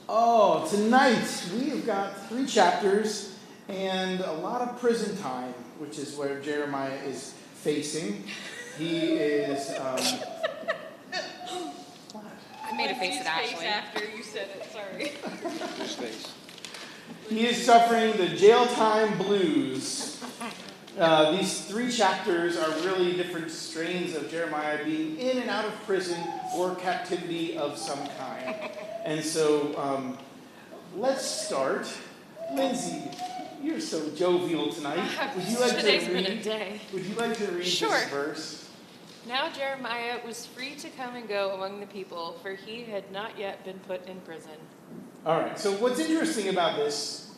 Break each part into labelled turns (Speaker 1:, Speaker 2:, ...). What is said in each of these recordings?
Speaker 1: Oh, tonight we've got 3 chapters and a lot of prison time, which is where Jeremiah is facing. He is. What?
Speaker 2: I made a face at Ashley.
Speaker 3: After you said it, sorry.
Speaker 4: Whose face?
Speaker 1: He is suffering the jail time blues. These 3 chapters are really different strains of Jeremiah being in and out of prison or captivity of some kind. And so let's start. Lindsay, you're so jovial tonight. Would you like
Speaker 3: Today's
Speaker 1: to read?
Speaker 3: been a day.
Speaker 1: Would you like to read this verse?
Speaker 3: Now Jeremiah was free to come and go among the people, for he had not yet been put in prison.
Speaker 1: All right. So what's interesting about this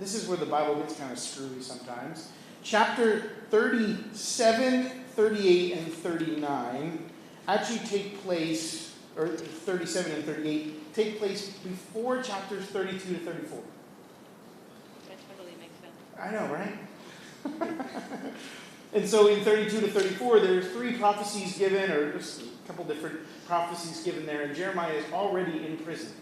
Speaker 1: is where the Bible gets kind of screwy sometimes. Chapter 37, 38, and 39 actually take place, or 37 and 38 take place before chapters 32 to 34.
Speaker 3: That totally makes sense.
Speaker 1: I know, right? And so in 32 to 34, there's 3 prophecies given, or just a couple different prophecies given there, and Jeremiah is already in prison,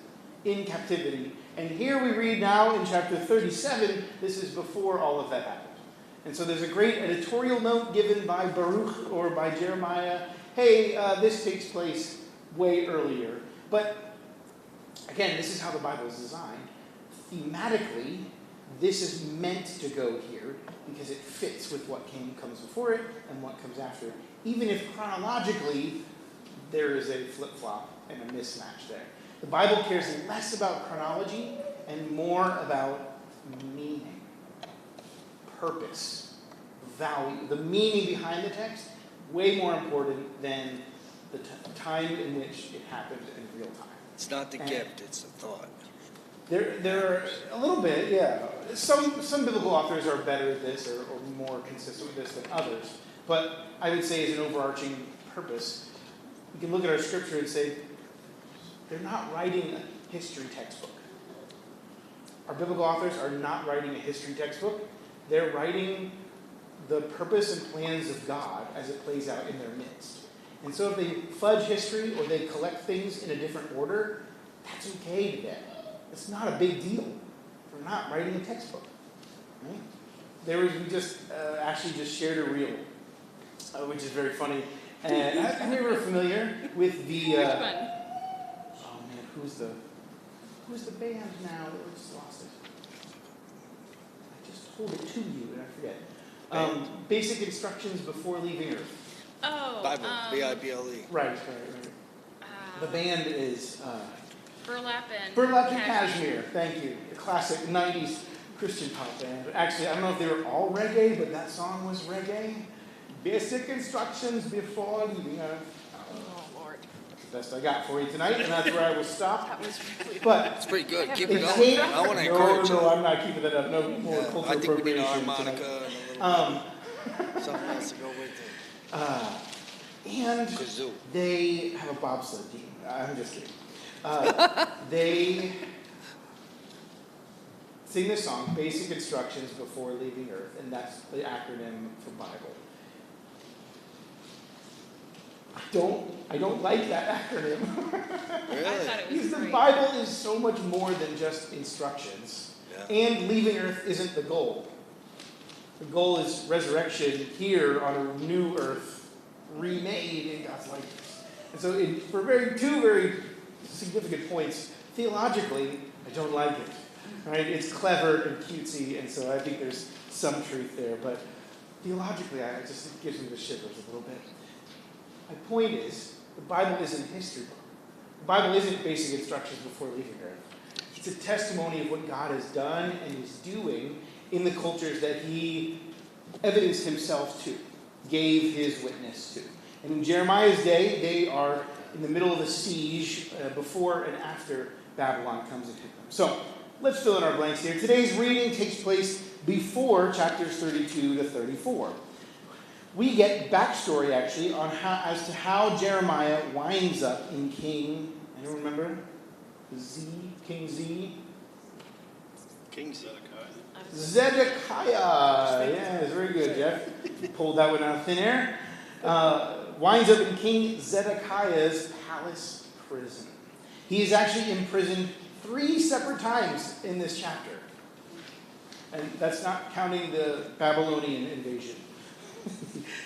Speaker 1: in captivity. And here we read now in chapter 37, this is before all of that happened. And so there's a great editorial note given by Baruch or by Jeremiah. Hey, this takes place way earlier. But again, this is how the Bible is designed. Thematically, this is meant to go here because it fits with what comes before it and what comes after. Even if chronologically there is a flip-flop and a mismatch there. The Bible cares less about chronology and more about meaning. Purpose, value, the meaning behind the text, way more important than the time in which it happened in real time.
Speaker 4: It's not the gift, it's the thought.
Speaker 1: There are a little bit, yeah. Some biblical authors are better at this or more consistent with this than others. But I would say as an overarching purpose, we can look at our scripture and say, they're not writing a history textbook. Our biblical authors are not writing a history textbook. They're writing the purpose and plans of God as it plays out in their midst. And so if they fudge history or they collect things in a different order, that's okay to them. It's not a big deal. We're not writing a textbook. Right? We just actually just shared a reel, which is very funny. And have you ever familiar with the...
Speaker 3: Which one?
Speaker 1: Oh man, who's the band now? We just lost it. I just told it to you and I forget. Basic Instructions Before Leaving Earth.
Speaker 3: Oh,
Speaker 4: Bible, B-I-B-L-E.
Speaker 1: Right. The band is
Speaker 3: Burlap
Speaker 1: and Cashmere. Thank you. The classic 90s Christian pop band. Actually, I don't know if they were all reggae, but that song was reggae. Basic Instructions Before Leaving Earth.
Speaker 3: Oh, Lord.
Speaker 1: That's the best I got for you tonight, and that's where I will stop.
Speaker 3: That was really
Speaker 1: But
Speaker 4: It's pretty good. Keep
Speaker 1: it
Speaker 4: it going.
Speaker 1: came,
Speaker 4: I want to encourage
Speaker 1: no,
Speaker 4: you.
Speaker 1: I'm not keeping that up. No more
Speaker 4: Yeah,
Speaker 1: cultural
Speaker 4: I think we need a
Speaker 1: appropriation
Speaker 4: harmonica
Speaker 1: tonight.
Speaker 4: and a little something else to go with it.
Speaker 1: And
Speaker 4: Kazoo.
Speaker 1: they have a bobsled team. I'm just kidding. They sing this song, Basic Instructions Before Leaving Earth, and that's the acronym for Bible. I don't like that acronym.
Speaker 4: Really?
Speaker 3: I thought it was
Speaker 1: Because the
Speaker 3: great.
Speaker 1: Bible is so much more than just instructions.
Speaker 4: Yeah.
Speaker 1: And leaving Earth isn't the goal. The goal is resurrection here on a new earth, remade in God's likeness. And so for two very significant points, theologically, I don't like it. Right? It's clever and cutesy, and so I think there's some truth there. But theologically, it gives me the shivers a little bit. My point is, the Bible isn't a history book. The Bible isn't basic instructions before leaving Earth. It's a testimony of what God has done and is doing in the cultures that he evidenced himself to, gave his witness to. And in Jeremiah's day, they are in the middle of a siege before and after Babylon comes and hit them. So, let's fill in our blanks here. Today's reading takes place before chapters 32 to 34. We get backstory, actually, as to how Jeremiah winds up in King, anyone remember? King Zedekiah. Yes, very good, Jeff. Pulled that one out of thin air. Winds up in King Zedekiah's palace prison. He is actually imprisoned 3 separate times in this chapter. And that's not counting the Babylonian invasion.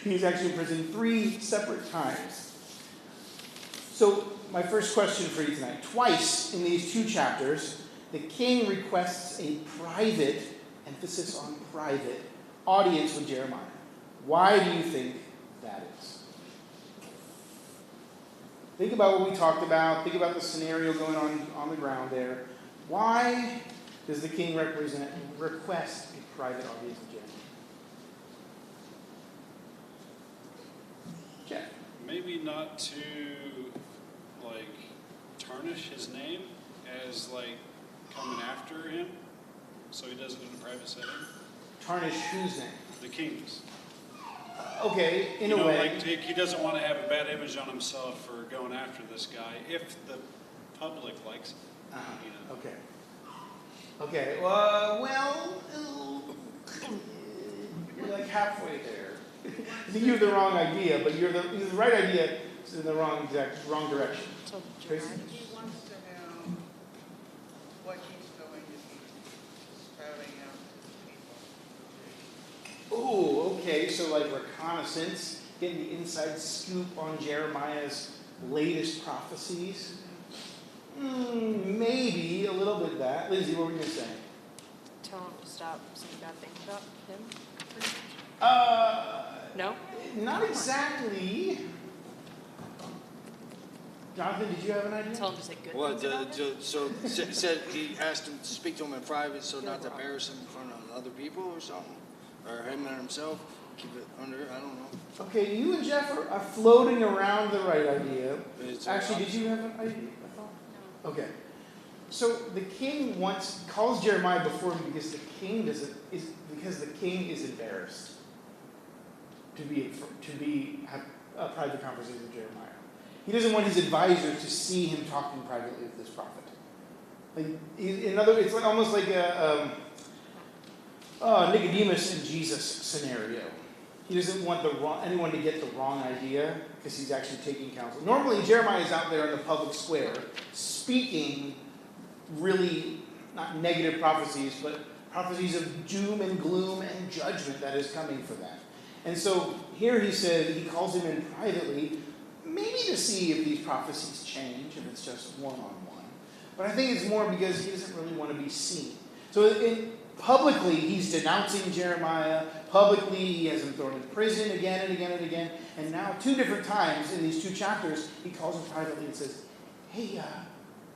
Speaker 1: He's actually imprisoned 3 separate times. So, my first question for you tonight. Twice in these 2 chapters, the king requests a private, emphasis on private, audience with Jeremiah. Why do you think that is? Think about what we talked about. Think about the scenario going on the ground there. Why does the king request a private audience with Jeremiah? Jeff?
Speaker 2: Maybe not to, tarnish his name as, coming after him, so he does it in a private setting.
Speaker 1: Tarnish whose name?
Speaker 2: The king's.
Speaker 1: Okay, in a way.
Speaker 2: He doesn't want to have a bad image on himself for going after this guy if the public likes him.
Speaker 1: Okay. Okay, well, you're like halfway there. I think you have the wrong idea, but you're the right idea. It's in the wrong direction. Tracy?
Speaker 5: He wants to know what he's going to be spouting out to people.
Speaker 1: Oh, okay, so like reconnaissance, getting the inside scoop on Jeremiah's latest prophecies. Maybe a little bit of that. Lindsay, what were you going to say?
Speaker 3: Tell him to stop saying bad things about him. No?
Speaker 1: Not exactly. Jonathan, did you have an idea?
Speaker 3: Tell him to say good
Speaker 4: Well,
Speaker 3: things about him.
Speaker 4: said he asked him to speak to him in private, so not to embarrass him in front of other people or something, or him and himself. Keep it under. I don't know.
Speaker 1: Okay, you and Jeff are floating around the right idea.
Speaker 4: It's
Speaker 1: Actually, did you have an idea? I thought. Okay. So the king calls Jeremiah before him because the king is embarrassed to have a private conversation with Jeremiah. He doesn't want his advisor to see him talking privately with this prophet. It's almost like a Nicodemus and Jesus scenario. He doesn't want anyone to get the wrong idea because he's actually taking counsel. Normally, Jeremiah is out there in the public square speaking really not negative prophecies, but prophecies of doom and gloom and judgment that is coming for them. And so here he calls him in privately, maybe to see if these prophecies change, if it's just one-on-one. But I think it's more because he doesn't really want to be seen. So publicly, he's denouncing Jeremiah. Publicly, he has him thrown in prison again and again and again. And now 2 different times in these 2 chapters, he calls him privately and says, hey,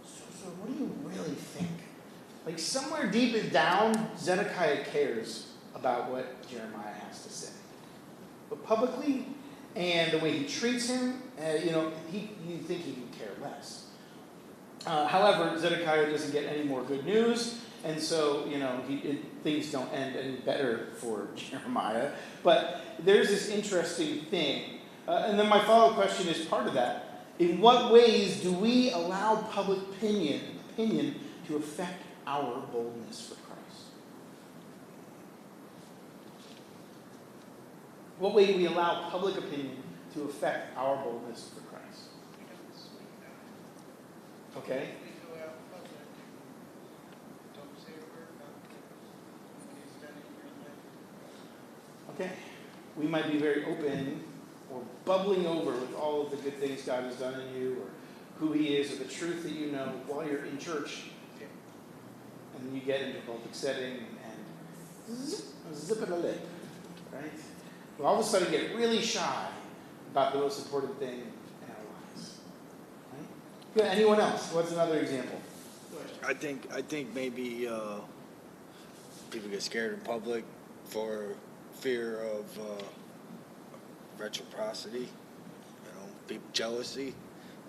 Speaker 1: so what do you really think? Like somewhere deep down, Zedekiah cares about what Jeremiah has to say. But publicly, and the way he treats him, you think he can care less. However, Zedekiah doesn't get any more good news, and so, things don't end any better for Jeremiah. But there's this interesting thing. And then my follow-up question is part of that. In what ways do we allow public opinion to affect our boldness for Christ? What way do we allow public opinion to affect our boldness for Christ?
Speaker 5: We don't speak out.
Speaker 1: Okay?
Speaker 5: We go out public and don't say a word about what he's done in your life.
Speaker 1: Okay. We might be very open or bubbling over with all of the good things God has done in you, or who he is, or the truth that you know while you're in church.
Speaker 5: Okay.
Speaker 1: And then you get into a public setting and zip it a lip, right? We all of a sudden get really shy about the most important thing in our lives. Right? Good. Anyone else? What's another example?
Speaker 4: I think maybe people get scared in public for fear of reciprocity, jealousy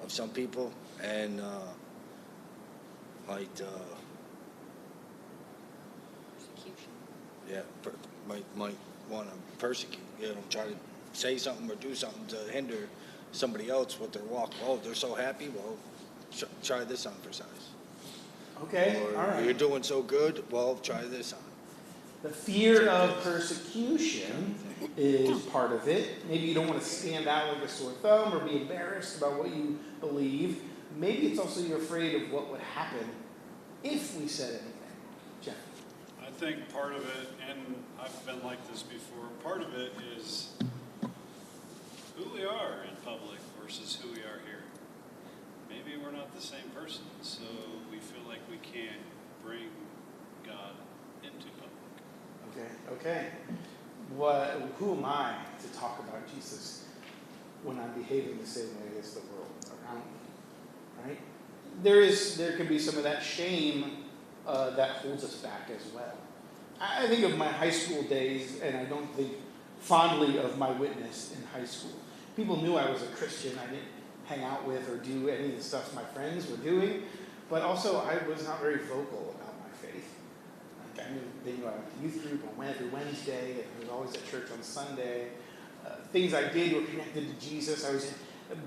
Speaker 4: of some people, and
Speaker 3: Persecution.
Speaker 4: might want to persecute, try to say something or do something to hinder somebody else with their walk. Oh, they're so happy. Well, try this on for size.
Speaker 1: Okay,
Speaker 4: Or
Speaker 1: all right.
Speaker 4: you're doing so good. Well, try this on.
Speaker 1: The fear of persecution is part of it. Maybe you don't want to stand out like a sore thumb or be embarrassed about what you believe. maybe it's also you're afraid of what would happen if we said anything. Jeff?
Speaker 2: I think part of it, and I've been like this before, part of it is who we are in public versus who we are here. Maybe we're not the same person, so we feel like we can't bring God into public.
Speaker 1: Okay. Who am I to talk about Jesus when I'm behaving the same way as the world around me? Right? There can be some of that shame that holds us back as well. I think of my high school days, and I don't think fondly of my witness in high school. People knew I was a Christian. I didn't hang out with or do any of the stuff my friends were doing, but also I was not very vocal about my faith. Like they knew I went to youth group on every Wednesday, and I was always at church on Sunday. Things I did were connected to Jesus.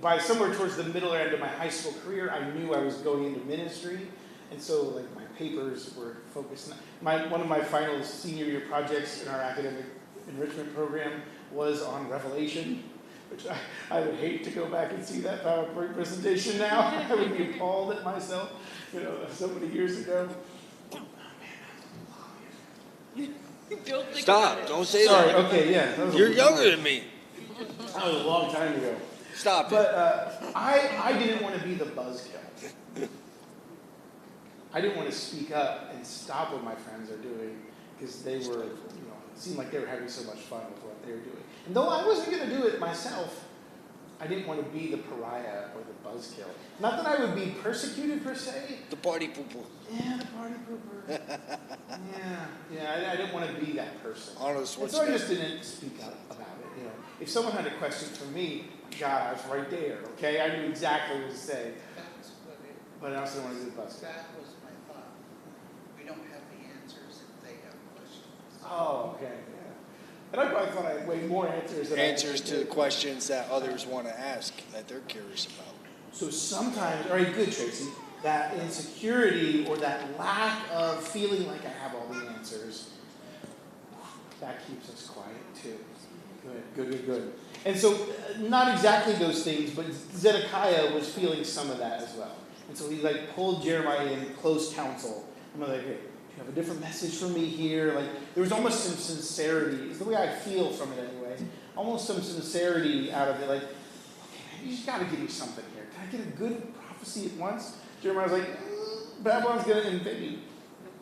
Speaker 1: By somewhere towards the middle end of my high school career, I knew I was going into ministry, and so like my papers were focused. One of my final senior year projects in our academic enrichment program was on Revelation, which I would hate to go back and see that PowerPoint presentation now. I would be appalled at myself, so many years ago.
Speaker 3: Don't think
Speaker 4: Stop!
Speaker 3: about it.
Speaker 4: Don't say
Speaker 1: Sorry,
Speaker 4: that.
Speaker 1: okay, yeah.
Speaker 4: You're younger than me.
Speaker 1: That was a long time ago.
Speaker 4: Stop it.
Speaker 1: But I didn't want to be the buzzkill. I didn't want to speak up and stop what my friends are doing because they were, it seemed like they were having so much fun with what they were doing. And though I wasn't going to do it myself, I didn't want to be the pariah or the buzzkill. Not that I would be persecuted per se.
Speaker 4: The party poo-poo.
Speaker 1: Yeah, the party pooper. yeah. I didn't want to be that person.
Speaker 4: Arnold
Speaker 1: And so I
Speaker 4: Schwarzenegger.
Speaker 1: just didn't speak up about it. If someone had a question for me, God, I was right there. Okay, I knew exactly what to say.
Speaker 5: That's what it,
Speaker 1: But I also didn't want to do the buzzkill.
Speaker 5: that was my thought. We don't have the answers if they have questions.
Speaker 1: Oh, okay, yeah. And I probably thought I had way more answers than
Speaker 4: Answers
Speaker 1: I
Speaker 4: to the questions that others want to ask that they're curious about.
Speaker 1: So sometimes, all right, good, Tracy, that insecurity or that lack of feeling like I have all the answers, that keeps us quiet too. Good. And so, not exactly those things, but Zedekiah was feeling some of that as well. And so he pulled Jeremiah in close counsel. I'm like, hey, do you have a different message for me here? There was almost some sincerity. It's the way I feel from it anyway. Almost some sincerity out of it. Okay, you just got to give me something here. Can I get a good prophecy at once? Jeremiah was like, Babylon's going to invade.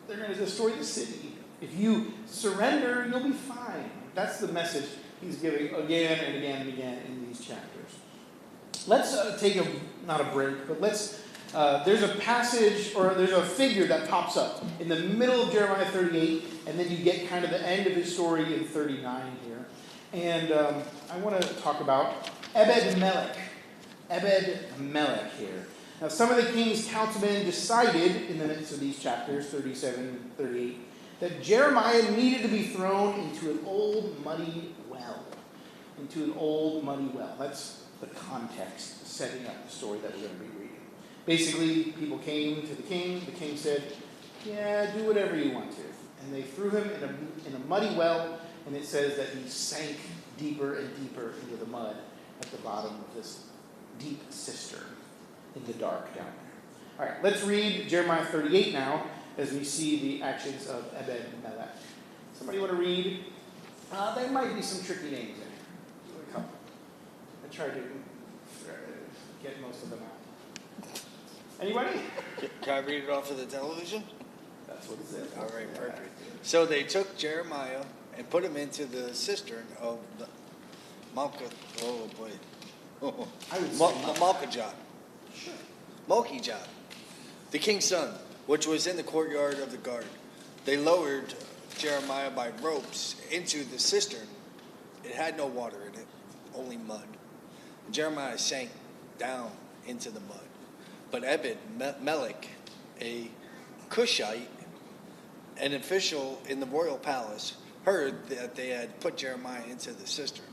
Speaker 1: They're going to destroy the city. If you surrender, you'll be fine. That's the message he's giving again and again and again in these chapters. Let's take not a break, but there's a passage, or there's a figure that pops up in the middle of Jeremiah 38, and then you get kind of the end of his story in 39 here. And I want to talk about Ebed-Melech. Ebed-Melech here. Now, some of the king's councilmen decided in the midst of these chapters, 37 and 38, that Jeremiah needed to be thrown into an old muddy well. That's the context setting up the story that we're going to be reading. Basically, people came to the king. The king said, yeah, do whatever you want to. And they threw him in a muddy well, and it says that he sank deeper and deeper into the mud at the bottom of this deep cistern in the dark down there. All right, let's read Jeremiah 38 now as we see the actions of Ebed-Melech. Somebody want to read? There might be some tricky names in here. A couple. I tried to get most of them out. Anybody?
Speaker 4: Can I read it off of the television?
Speaker 1: That's what it says.
Speaker 4: All right, perfect. So they took Jeremiah and put him into the cistern of the
Speaker 1: I would say
Speaker 4: Malkijah.
Speaker 1: Sure.
Speaker 4: Malkijah, the king's son, which was in the courtyard of the guard. They lowered Jeremiah by ropes into the cistern. It had no water in it, only mud. And Jeremiah sank down into the mud. But Ebed-Melech, a Cushite, an official in the royal palace, heard that they had put Jeremiah into the cistern.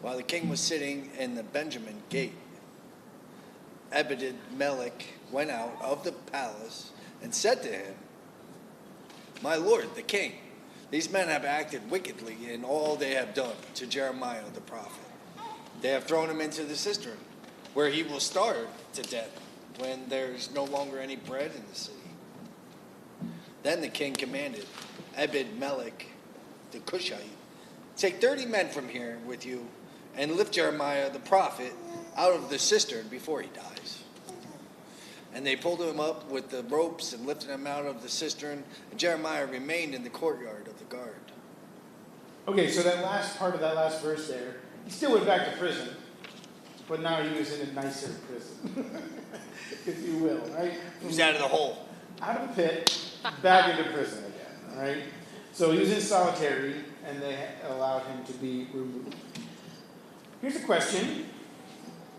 Speaker 4: While the king was sitting in the Benjamin gate, Ebed-Melech went out of the palace and said to him, my lord, the king, these men have acted wickedly in all they have done to Jeremiah the prophet. They have thrown him into the cistern, where he will starve to death. when there's no longer any bread in the city. Then the king commanded Ebed-Melech the Cushite, take 30 men from here with you and lift Jeremiah the prophet out of the cistern before he dies. And they pulled him up with the ropes and lifted him out of the cistern, and Jeremiah remained in the courtyard of the guard.
Speaker 1: Okay, so that last part of that last verse there, he still went back to prison, but now he was in a nicer prison, if you will, right?
Speaker 4: He was out of the hole.
Speaker 1: Out of the pit, back into prison again, all right? So he was in solitary, and they allowed him to be removed. Here's a question.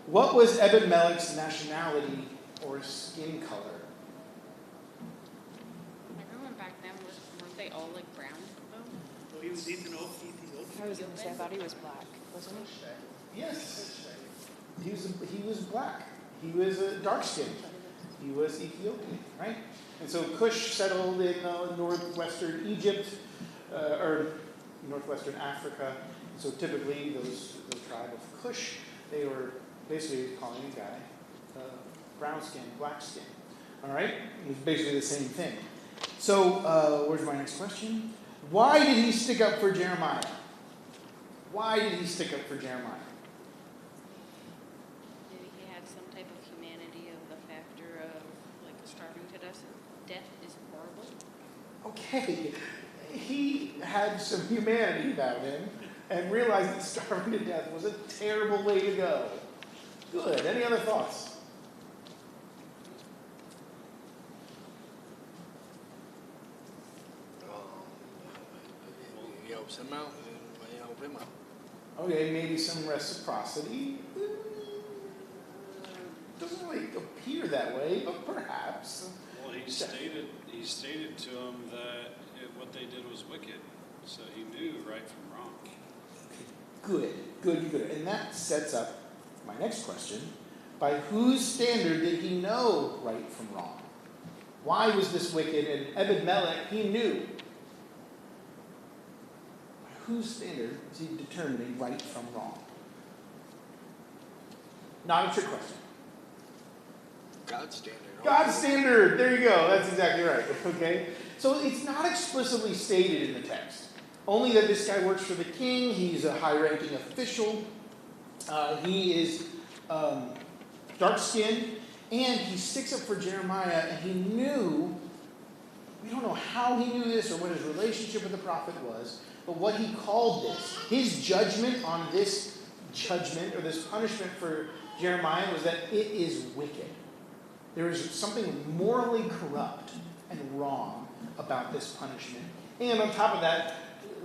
Speaker 1: What was Ebed-Melech's nationality or skin color?
Speaker 6: Everyone back then weren't they all like brown though?
Speaker 7: He was Ethiopian.
Speaker 3: I was going to say, I thought he was black, wasn't he?
Speaker 1: Yes. He was black. He was dark-skinned. He was Ethiopian, right? And so Cush settled in northwestern Egypt, or northwestern Africa. So typically, those tribe of Cush, they were basically calling a guy brown skin, black skin. All right? It was basically the same thing. So where's my next question? Why did he stick up for Jeremiah? Why did he stick up for Jeremiah?
Speaker 6: Maybe he had some type of humanity of the factor of like starving to death is horrible.
Speaker 1: Okay, he had some humanity about him and realized that starving to death was a terrible way to go. Good. Any other thoughts?
Speaker 4: He helps him out, and he help him out.
Speaker 1: Okay, maybe some reciprocity. Doesn't really appear that way, but perhaps.
Speaker 2: Well, he stated to him that what they did was wicked, so he knew right from wrong.
Speaker 1: Good. And that sets up my next question. By whose standard did he know right from wrong? Why was this wicked? And Ebed-Melech, he knew. By whose standard is he determining right from wrong? Not a trick question.
Speaker 4: God's standard.
Speaker 1: God's standard. There you go. That's exactly right. Okay? So it's not explicitly stated in the text. Only that this guy works for the king. He's a high-ranking official. He is dark-skinned. And he sticks up for Jeremiah. And he knew, we don't know how he knew this or what his relationship with the prophet was, but what he called this, his judgment on this judgment or this punishment for Jeremiah was that it is wicked. There is something morally corrupt and wrong about this punishment. And on top of that,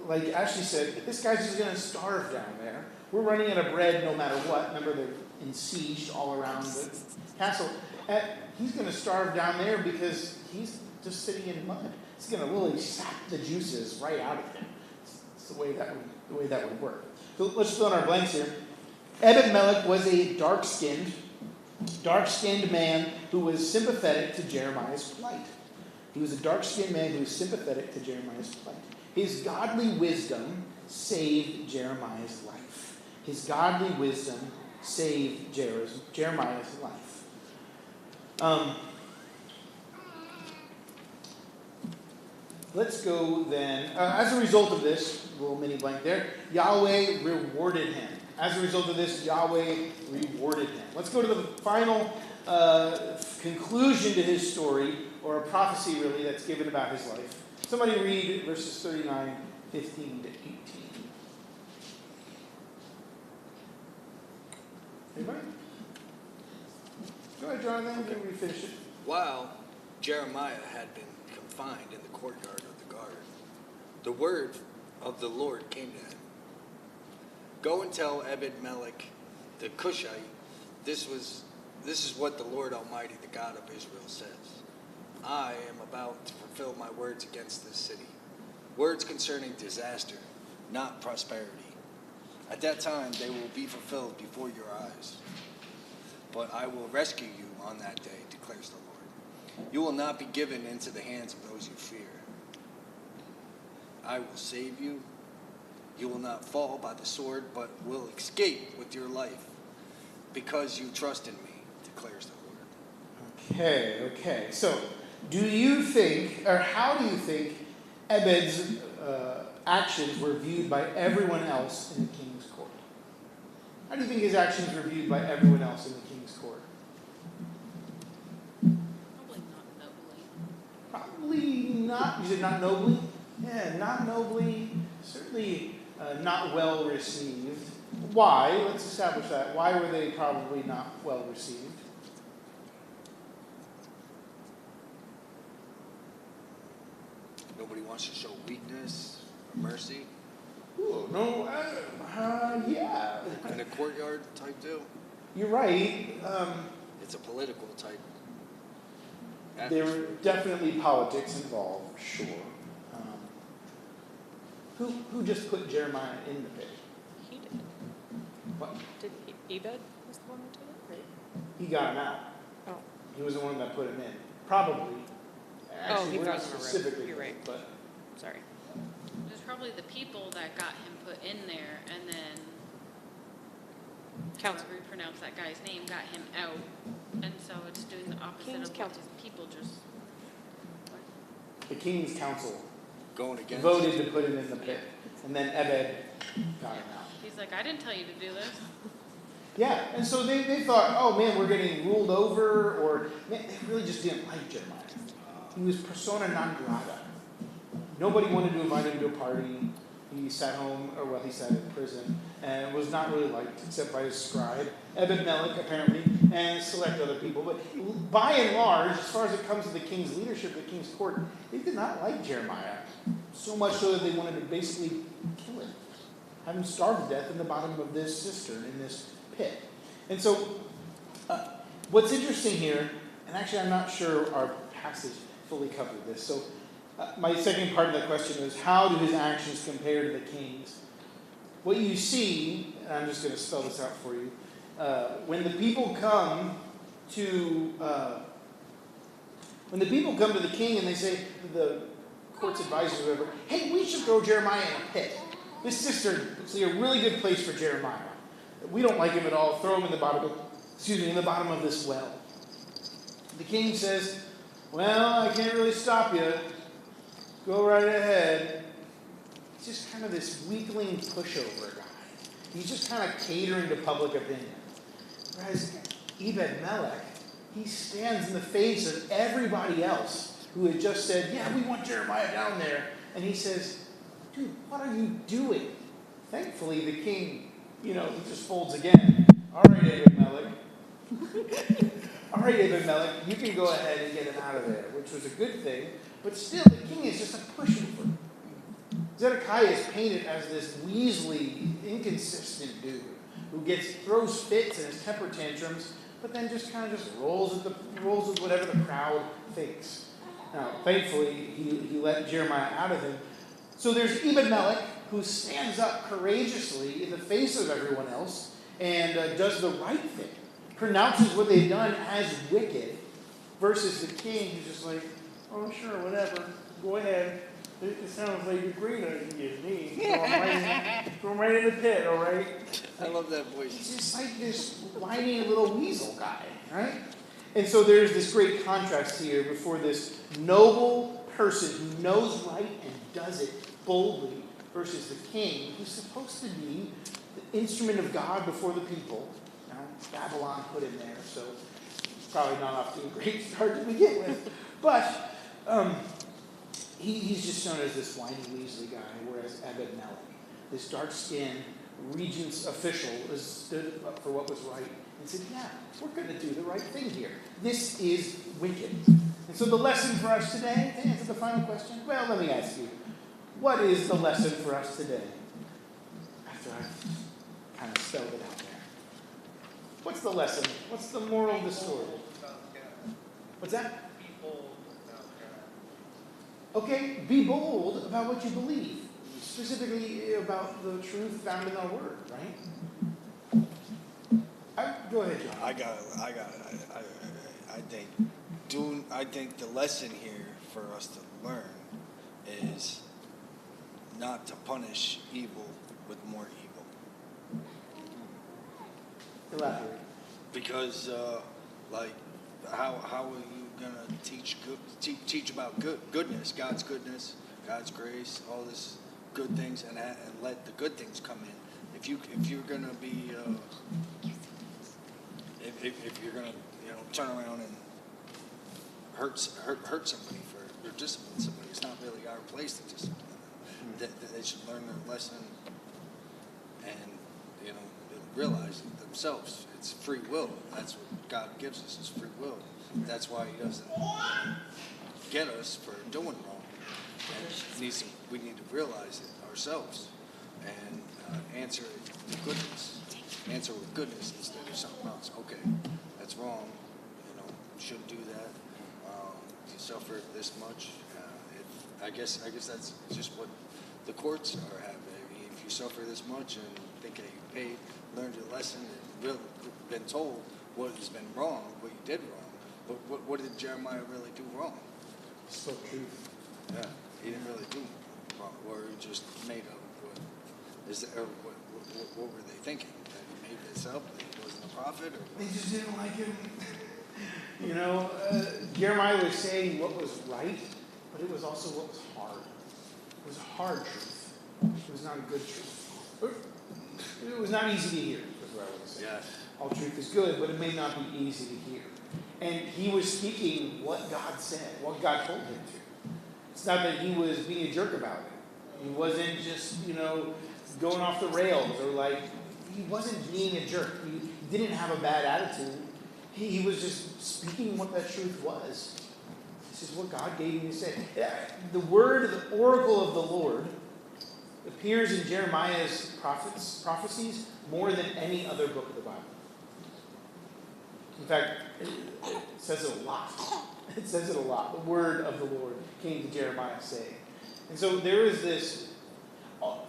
Speaker 1: like Ashley said, this guy's just going to starve down there. We're running out of bread no matter what. Remember, they're besieged all around the castle. And he's going to starve down there because he's just sitting in mud. It's going to really sap the juices right out of him. It's the way that would work. So let's fill in our blanks here. Ebed-Melech was a dark-skinned man who was sympathetic to Jeremiah's plight. He was a dark-skinned man who was sympathetic to Jeremiah's plight. His godly wisdom saved Jeremiah's life. His godly wisdom saved Jeremiah's life. Let's go then. As a result of this, little mini blank there, Yahweh rewarded him. As a result of this, Yahweh rewarded him. Let's go to the final conclusion to his story, or a prophecy really that's given about his life. Somebody read verses 39, 15 to 18. Anybody? Go ahead, Jonathan. Can we finish it?
Speaker 4: While Jeremiah had been confined in the courtyard of the guard, the word of the Lord came to him. Go and tell Ebed-Melech the Cushite, this is what the Lord Almighty, the God of Israel, says. I am about to fulfill my words against this city. Words concerning disaster, not prosperity. At that time they will be fulfilled before your eyes. But I will rescue you on that day, declares the Lord. You will not be given into the hands of those you fear. I will save you. You will not fall by the sword, but will escape with your life, because you trust in me, declares the Lord.
Speaker 1: Okay. So, do you think, or how do you think Ebed's actions were viewed by everyone else in the king's court? How do you think his actions were viewed by everyone else in the king's court?
Speaker 6: Probably not nobly.
Speaker 1: Probably not. You said not nobly? Yeah, not nobly. Certainly not well received. Why? Let's establish that. Why were they probably not well received?
Speaker 4: Nobody wants to show weakness or mercy.
Speaker 1: Ooh, no, yeah.
Speaker 4: In a courtyard type deal.
Speaker 1: You're right.
Speaker 4: It's a political type.
Speaker 1: There were definitely politics involved, sure. Who just put Jeremiah in the pit?
Speaker 3: He did.
Speaker 1: What?
Speaker 3: Did Ebed was the one who did it, right?
Speaker 1: He got him out.
Speaker 3: Oh.
Speaker 1: He was the one that put him in. Probably. Actually,
Speaker 3: he
Speaker 1: we're
Speaker 3: throws
Speaker 1: not
Speaker 3: him a rope.
Speaker 1: specifically,
Speaker 3: You're right.
Speaker 1: but
Speaker 3: Sorry.
Speaker 6: It was probably the people that got him put in there, and then
Speaker 3: Council.
Speaker 6: however you pronounce that guy's name, got him out. And so it's doing the opposite
Speaker 3: King's
Speaker 6: of what
Speaker 3: council.
Speaker 6: his people just.
Speaker 1: the king's council
Speaker 4: Going against.
Speaker 1: voted to put him in the pit. And then Ebed got him out.
Speaker 6: He's like, I didn't tell you to do this.
Speaker 1: Yeah, and so they thought, oh man, we're getting ruled over, or man, they really just didn't like Jeremiah. He was persona non grata. Nobody wanted to invite him to a party. He sat home, or well, he sat in prison, and was not really liked except by his scribe, Ebed-Melech apparently, and select other people. But by and large, as far as it comes to the king's leadership, the king's court, they did not like Jeremiah. So much so that they wanted to basically kill him, have him starve to death in the bottom of this cistern, in this pit. And so, what's interesting here, and actually I'm not sure our passage fully covered this, so my second part of that question was, how do his actions compare to the king's? What you see, and I'm just going to spell this out for you, when the people come to the king and they say to the court's advisors or whatever, hey, we should throw Jeremiah in a pit. This cistern looks like a really good place for Jeremiah. We don't like him at all. Throw him in the bottom of this well. The king says, well, I can't really stop you. Go right ahead. He's just kind of this weakling pushover guy. He's just kind of catering to public opinion. Whereas Ebed-Melech, he stands in the face of everybody else who had just said, yeah, we want Jeremiah down there. And he says, dude, what are you doing? Thankfully, the king, he just folds again. All right, Ebed-Melech. All right, Ebed-Melech, you can go ahead and get him out of there, which was a good thing. But still, the king is just a pushover. Zedekiah is painted as this weaselly, inconsistent dude who throws fits and his temper tantrums, but then just kind of rolls with whatever the crowd thinks. Now, thankfully, he let Jeremiah out of him. So there's Ebed-Melech, who stands up courageously in the face of everyone else and does the right thing, pronounces what they've done as wicked, versus the king who's just like, oh, sure, whatever. Go ahead. It sounds like a great idea to me. Throw him right in the pit, all right?
Speaker 4: I love that voice.
Speaker 1: He's just like this whiny little weasel guy, right? And so there's this great contrast here before this noble person who knows right and does it boldly versus the king who's supposed to be the instrument of God before the people. Now, Babylon put him there, so it's probably not off to a great start to begin with. But he's just shown as this whiny Weasley guy, whereas Ebed-Melech, this dark-skinned regent's official, stood up for what was right and said, yeah, we're going to do the right thing here. This is wicked. And so the lesson for us today, to answer the final question, well, let me ask you, what is the lesson for us today? After I've kind of spelled it out there. What's the lesson? What's the moral of the story? What's that? Okay, be bold about what you believe, specifically about the truth found in our word, right? Go ahead, John.
Speaker 4: I got it. I think the lesson here for us to learn is not to punish evil with more evil.
Speaker 1: Elaborate.
Speaker 4: Because, how are you gonna teach about goodness, God's grace, all this good things, and let the good things come in? If you're gonna be if you're gonna turn around and hurt somebody or discipline somebody, it's not really our place to discipline them. That they should learn their lesson and realize it themselves. It's free will. That's what God gives us, is free will. That's why He doesn't get us for doing wrong. And we need to realize it ourselves and answer it with goodness. Answer with goodness instead of something else. Okay, that's wrong. Shouldn't do that. You suffer this much. I guess that's just what the courts are having. If you suffer this much and think that you paid, learned your lesson, and really been told what has been wrong, what you did wrong. But what did Jeremiah really do wrong?
Speaker 1: Spoke truth.
Speaker 4: Yeah, he didn't really do wrong, or he just made up. What were they thinking? That he made this up? That he wasn't a prophet? Or
Speaker 1: They just didn't like him. Jeremiah was saying what was right, but it was also what was hard. It was a hard truth. It was not a good truth. It was not easy to hear, is what I would say.
Speaker 4: yes.
Speaker 1: All truth is good, but it may not be easy to hear. And he was speaking what God said, what God told him to. It's not that he was being a jerk about it. He wasn't just, going off the rails, or he wasn't being a jerk. He didn't have a bad attitude. He was just speaking what that truth was. This is what God gave him to say. The word, the oracle of the Lord, appears in Jeremiah's prophecies more than any other book of the Bible. In fact, it says it a lot. It says it a lot. The word of the Lord came to Jeremiah saying. And so there is this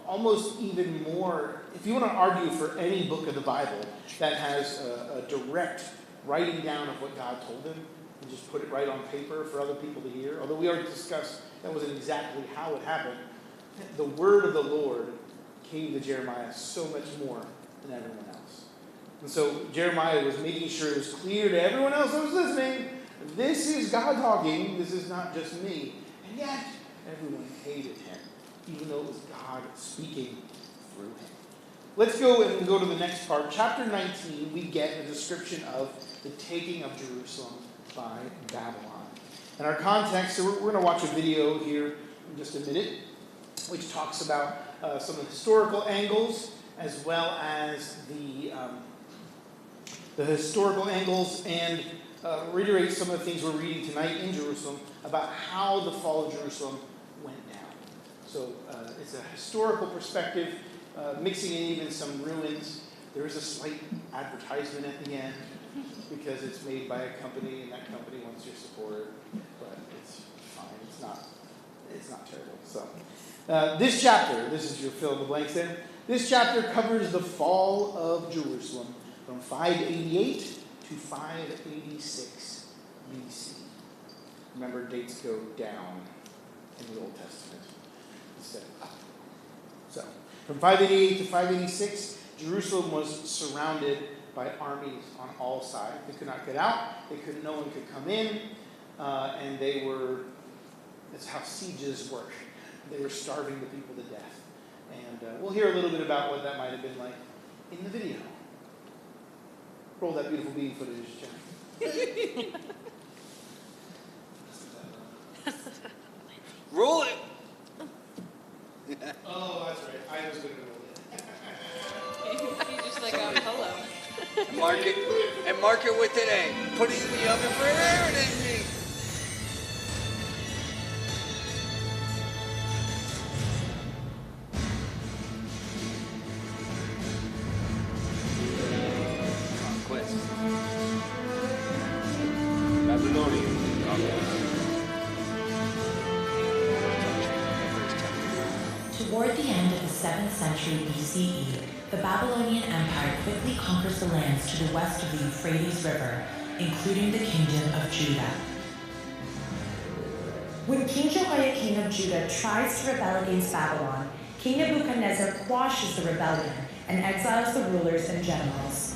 Speaker 1: almost even more, if you want to argue for any book of the Bible that has a direct writing down of what God told him and just put it right on paper for other people to hear, although we already discussed that wasn't exactly how it happened, the word of the Lord came to Jeremiah so much more than everyone else. And so Jeremiah was making sure it was clear to everyone else that was listening, this is God talking, this is not just me. And yet, everyone hated him, even though it was God speaking through him. Let's go to the next part. Chapter 19, we get a description of the taking of Jerusalem by Babylon. And our context, so we're going to watch a video here in just a minute, which talks about some of the historical angles, as well as the historical angles, and reiterate some of the things we're reading tonight in Jerusalem about how the fall of Jerusalem went down. So it's a historical perspective, mixing in even some ruins. There is a slight advertisement at the end because it's made by a company and that company wants your support, but it's fine. It's not terrible. So this chapter, this is your fill in the blanks there. This chapter covers the fall of Jerusalem from 588 to 586 BC. Remember, dates go down in the Old Testament instead of up. So, from 588 to 586, Jerusalem was surrounded by armies on all sides. They could not get out. No one could come in. And that's how sieges work. They were starving the people to death. And we'll hear a little bit about what that might have been like in the video. Roll that beautiful bean footage, Jenny.
Speaker 4: Roll it.
Speaker 1: Oh, that's right. I was going to roll it.
Speaker 3: He's just like, oh, hello.
Speaker 4: Mark it with an A. Put it in the oven for an hour and then me. Conquest. Babylonian conquest.
Speaker 7: Toward the end of the 7th century BCE, the Babylonian Empire quickly conquers the lands to the west of the Euphrates River, including the kingdom of Judah.
Speaker 8: When King Jehoiakim of Judah tries to rebel against Babylon, King Nebuchadnezzar quashes the rebellion and exiles the rulers and generals.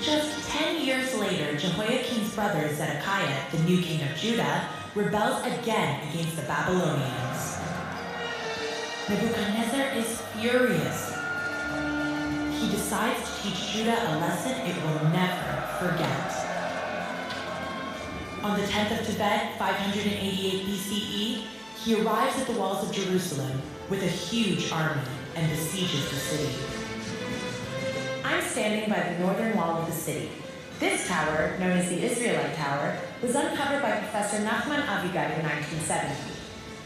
Speaker 7: Just 10 years later, Jehoiakim's brother Zedekiah, the new king of Judah, rebels again against the Babylonians. Nebuchadnezzar is furious. He decides to teach Judah a lesson it will never forget. On the 10th of Tebet, 588 BCE, he arrives at the walls of Jerusalem with a huge army and besieges the city.
Speaker 8: I'm standing by the northern wall of the city. This tower, known as the Israelite Tower, was uncovered by Professor Nachman Avigai in 1970.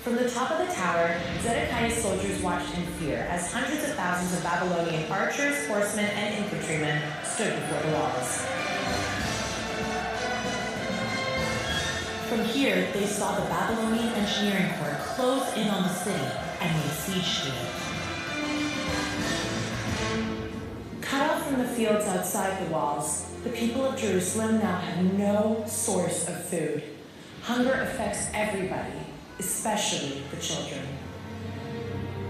Speaker 8: From the top of the tower, Zedekiah's soldiers watched in fear as hundreds of thousands of Babylonian archers, horsemen, and infantrymen stood before the walls.
Speaker 7: From here, they saw the Babylonian engineering corps close in on the city and lay siege to it.
Speaker 8: Cut off from the fields outside the walls, the people of Jerusalem now have no source of food. Hunger affects everybody, especially the children.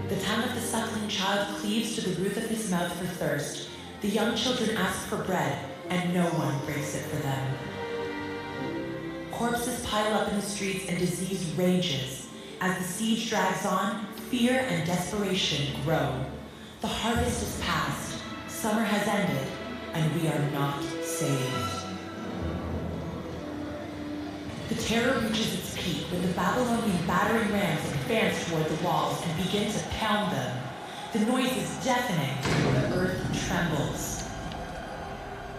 Speaker 7: The time that the suckling child cleaves to the roof of his mouth for thirst, the young children ask for bread, and no one breaks it for them. Corpses pile up in the streets and disease rages. As the siege drags on, fear and desperation grow. The harvest is past, summer has ended, and we are not saved. The terror reaches its peak when the Babylonian battering rams advance toward the walls and begin to pound them. The noise is deafening, the earth trembles.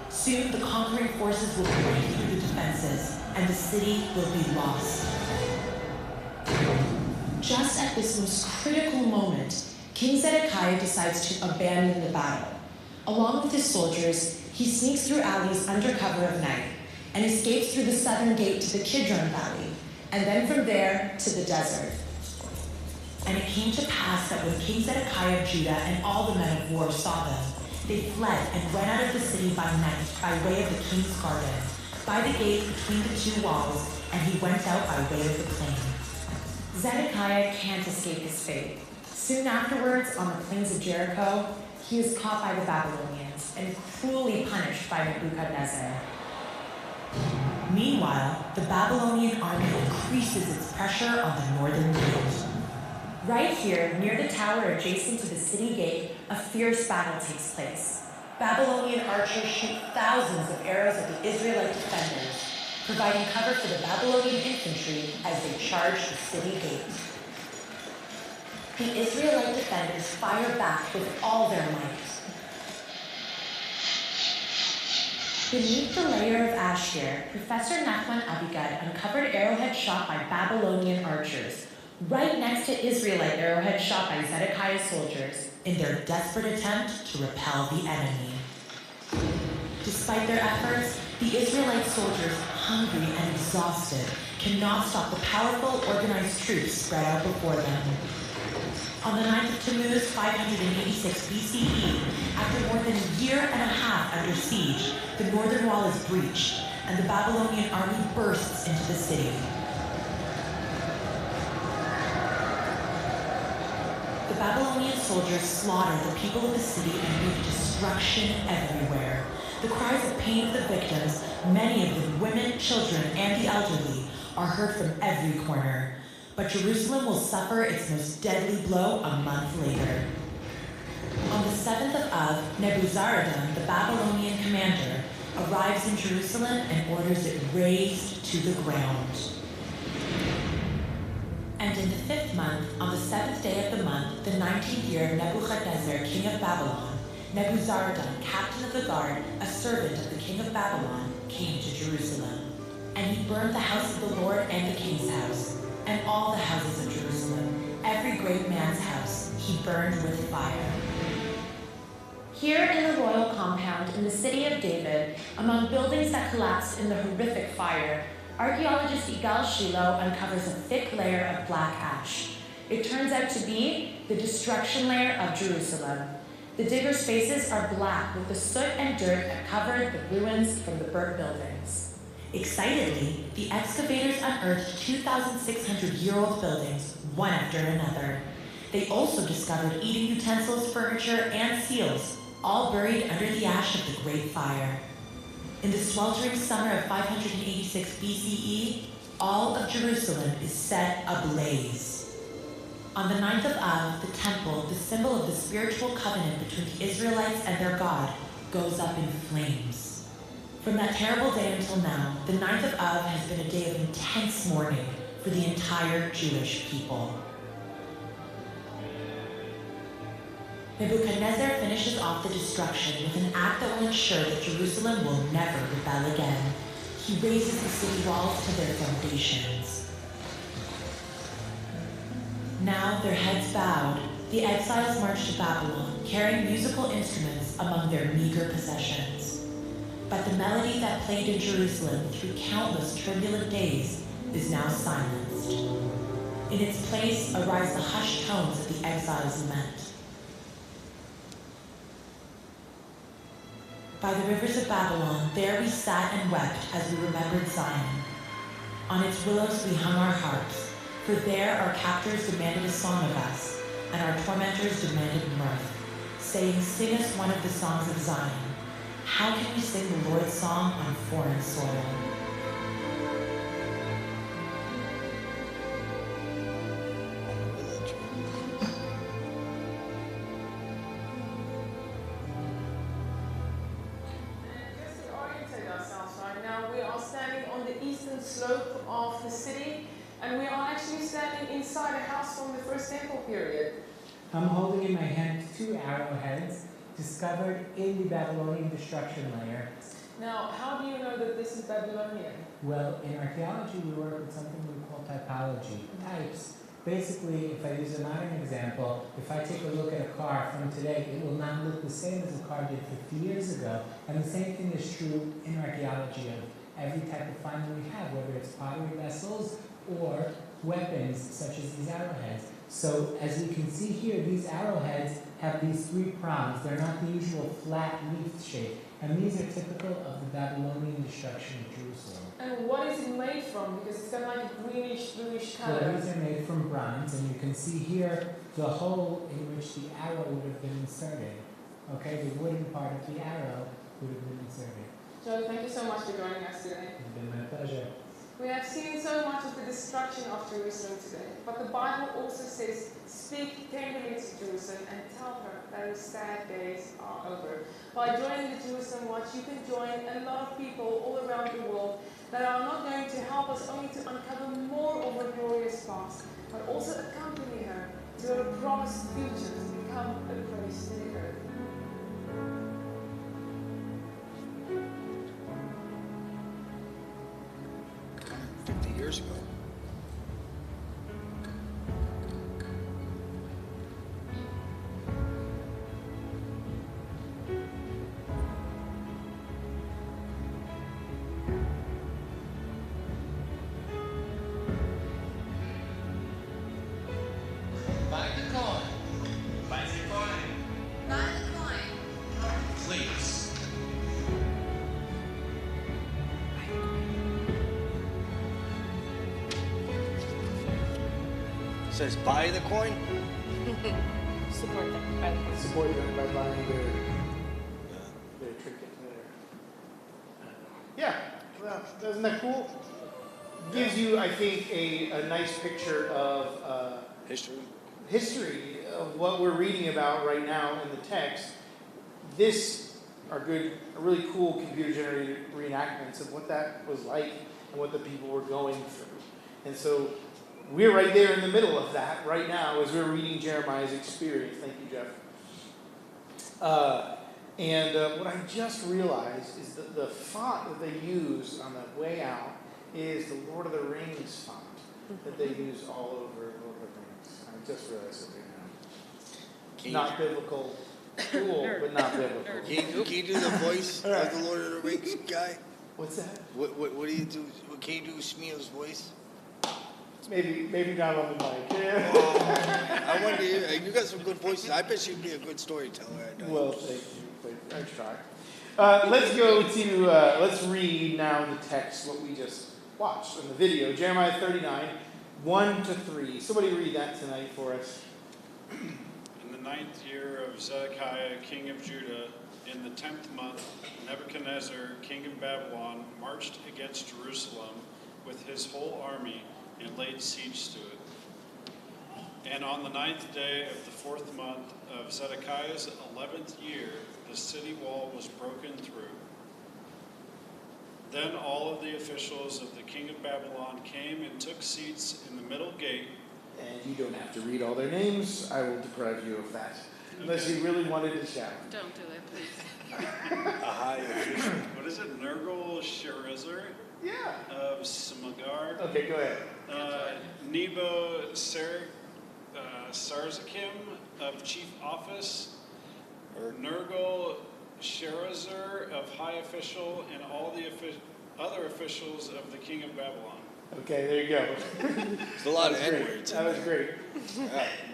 Speaker 7: Soon the conquering forces will break through the defenses, and the city will be lost.
Speaker 8: Just at this most critical moment, King Zedekiah decides to abandon the battle. Along with his soldiers, he sneaks through alleys under cover of night and escapes through the southern gate to the Kidron Valley, and then from there to the desert.
Speaker 7: And it came to pass that when King Zedekiah of Judah and all the men of war saw them, they fled and went out of the city by night by way of the king's garden, by the gate between the two walls, and he went out by way of the plain.
Speaker 8: Zedekiah can't escape his fate. Soon afterwards, on the plains of Jericho, he is caught by the Babylonians and cruelly punished by Nebuchadnezzar.
Speaker 7: Meanwhile, the Babylonian army increases its pressure on the northern gate.
Speaker 8: Right here, near the tower adjacent to the city gate, a fierce battle takes place. Babylonian archers shoot thousands of arrows at the Israelite defenders, providing cover for the Babylonian infantry as they charge the city gate. The Israelite defenders fire back with all their might. Beneath the layer of ash here, Professor Nachman Avigai uncovered arrowhead shot by Babylonian archers, right next to Israelite arrowhead shot by Zedekiah's soldiers,
Speaker 7: in their desperate attempt to repel the enemy. Despite their efforts, the Israelite soldiers, hungry and exhausted, cannot stop the powerful, organized troops spread out before them. On the 9th of Tammuz, 586 BCE, after more than a year and a half under siege, the northern wall is breached, and the Babylonian army bursts into the city. The Babylonian soldiers slaughter the people of the city and wreak destruction everywhere. The cries of pain of the victims, many of them women, children, and the elderly, are heard from every corner. But Jerusalem will suffer its most deadly blow a month later. On the 7th of Av, Nebuzaradan, the Babylonian commander, arrives in Jerusalem and orders it razed to the ground. And in the 5th month, on the 7th day of the month, the 19th year of Nebuchadnezzar, king of Babylon, Nebuzaradan, captain of the guard, a servant of the king of Babylon, came to Jerusalem. And he burned the house of the Lord and the king's house, and all the houses of Jerusalem, every great man's house, he burned with fire.
Speaker 8: Here in the royal compound in the city of David, among buildings that collapsed in the horrific fire, archaeologist Yigal Shiloh uncovers a thick layer of black ash. It turns out to be the destruction layer of Jerusalem. The diggers' faces are black with the soot and dirt that covered the ruins from the burnt buildings.
Speaker 7: Excitedly, the excavators unearthed 2,600-year-old buildings, one after another. They also discovered eating utensils, furniture, and seals, all buried under the ash of the Great Fire. In the sweltering summer of 586 BCE, all of Jerusalem is set ablaze. On the 9th of Av, the temple, the symbol of the spiritual covenant between the Israelites and their God, goes up in flames. From that terrible day until now, the 9th of Av has been a day of intense mourning for the entire Jewish people. Nebuchadnezzar finishes off the destruction with an act that will ensure that Jerusalem will never rebel again. He raises the city walls to their foundations. Now, their heads bowed, the exiles march to Babylon, carrying musical instruments among their meager possessions. But the melody that played in Jerusalem through countless turbulent days is now silenced. In its place arise the hushed tones of the exiles' lament. By the rivers of Babylon, there we sat and wept as we remembered Zion. On its willows we hung our harps, for there our captors demanded a song of us, and our tormentors demanded mirth, saying, "Sing us one of the songs of Zion." How can we sing the Lord's song on foreign soil?
Speaker 9: Slope of the city, and we are actually standing inside a house from the first temple period.
Speaker 10: I'm holding in my hand 2 arrowheads discovered in the Babylonian destruction layer.
Speaker 9: Now, how do you know that this is Babylonian?
Speaker 10: Well, in archaeology we work with something we call typology, types. Basically, if I use a modern example, if I take a look at a car from today, it will not look the same as the car did 50 years ago. And the same thing is true in archaeology of every type of finding we have, whether it's pottery vessels or weapons such as these arrowheads. So as we can see here, these arrowheads have these 3 prongs. They're not the usual flat leaf shape. And these are typical of the Babylonian destruction of Jerusalem.
Speaker 9: And what is it made from? Because it's got like a greenish, bluish color.
Speaker 10: So these are made from bronze, and you can see here the hole in which the arrow would have been inserted. Okay, the wooden part of the arrow would have been inserted.
Speaker 9: Joe, thank you so much for joining us today.
Speaker 10: It's been my pleasure.
Speaker 9: We have seen so much of the destruction of Jerusalem today, but the Bible also says, "Speak tenderly to Jerusalem and tell her that her sad days are over." By joining the Jerusalem Watch, you can join a lot of people all around the world that are not going to help us only to uncover more of her glorious past, but also accompany her to her promised future to become a praise to the earth.
Speaker 4: 50 years ago.
Speaker 1: Buy the coin. Buy the coin.
Speaker 6: Buy the coin.
Speaker 1: Please.
Speaker 4: Says buy the coin.
Speaker 3: Support them by the
Speaker 1: Support them by buying their trinket there. Yeah, well, isn't that cool? Gives you, I think, a nice picture of history of what we're reading about right now in the text. This are really cool computer-generated reenactments of what that was like and what the people were going through. And so we're right there in the middle of that right now as we're reading Jeremiah's experience. Thank you, Jeff. And what I just realized is that the font that they use on the way out is the Lord of the Rings font that they use all over Lord of the Rings. I just realized it right now. Not biblical, cool, but not biblical.
Speaker 4: Can you do the voice of the Lord of the Rings guy?
Speaker 1: What's that?
Speaker 4: What do you do? Can you do Smeal's voice?
Speaker 1: Maybe not on the mic.
Speaker 4: I wonder, you got some good voices. I bet you'd be a good storyteller.
Speaker 1: Well, thank you. I try. Let's go to, let's read now the text, what we just watched in the video. Jeremiah 39, 1-3. Somebody read that tonight for us.
Speaker 2: In the 9th year of Zedekiah, king of Judah, in the 10th month, Nebuchadnezzar, king of Babylon, marched against Jerusalem with his whole army and laid siege to it. And on the 9th day of the 4th month of Zedekiah's 11th year, the city wall was broken through. Then all of the officials of the king of Babylon came and took seats in the middle gate.
Speaker 1: And you don't have to read all their names. I will deprive you of that. Unless
Speaker 2: Okay.
Speaker 1: you really wanted to shout.
Speaker 6: Don't do it, please.
Speaker 4: A high official.
Speaker 2: What is it? Nergal-Sharezer
Speaker 1: Yeah.
Speaker 2: of Samagar.
Speaker 1: Okay, go ahead.
Speaker 2: Nebo Sarzakim of chief office. Nergal-Sharezer of high official, and all the other officials of the king of Babylon.
Speaker 1: Okay, there you go.
Speaker 4: There's a lot of N-words.
Speaker 1: That was great.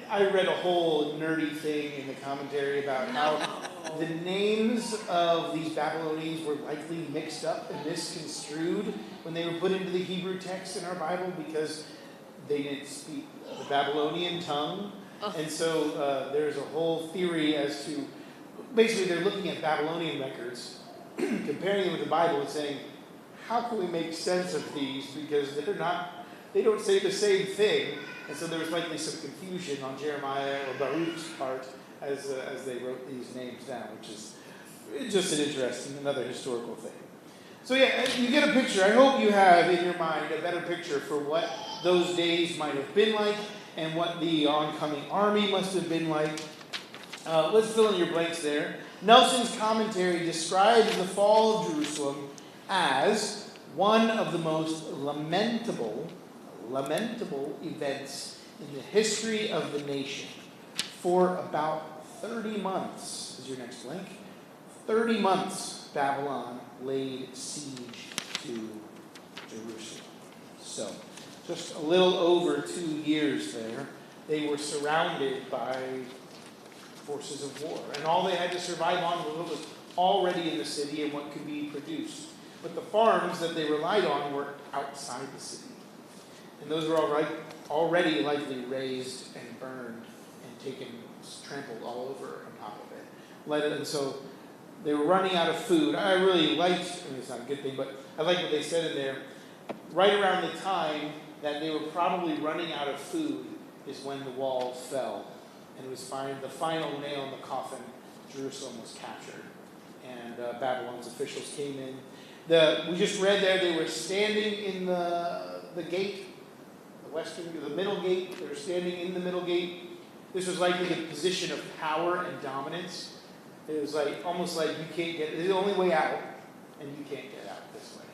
Speaker 1: I read a whole nerdy thing in the commentary about how the names of these Babylonians were likely mixed up and misconstrued when they were put into the Hebrew text in our Bible because they didn't speak the Babylonian tongue. And so there's a whole theory as to, basically they're looking at Babylonian records, comparing them with the Bible and saying, how can we make sense of these? Because they don't say the same thing. And so there was likely some confusion on Jeremiah or Baruch's part as they wrote these names down, which is just an interesting, another historical thing. So yeah, you get a picture. I hope you have in your mind a better picture for what those days might have been like and what the oncoming army must have been like. Let's fill in your blanks there. Nelson's commentary describes the fall of Jerusalem as one of the most lamentable events in the history of the nation. For about 30 months, is your next blank. 30 months, Babylon laid siege to Jerusalem. So, just a little over 2 years there, they were surrounded by forces of war. And all they had to survive on was what was already in the city and what could be produced. But the farms that they relied on were outside the city. And those were already likely razed and burned and trampled all over on top of it. And so they were running out of food. I really liked, it's not a good thing, but I like what they said in there. Right around the time that they were probably running out of food is when the wall fell. And it was the final nail in the coffin. Jerusalem was captured. And Babylon's officials came in. We just read there they were standing in the gate, the middle gate. They were standing in the middle gate. This was likely the position of power and dominance. It was almost like you can't get, it's the only way out, and you can't get out this way.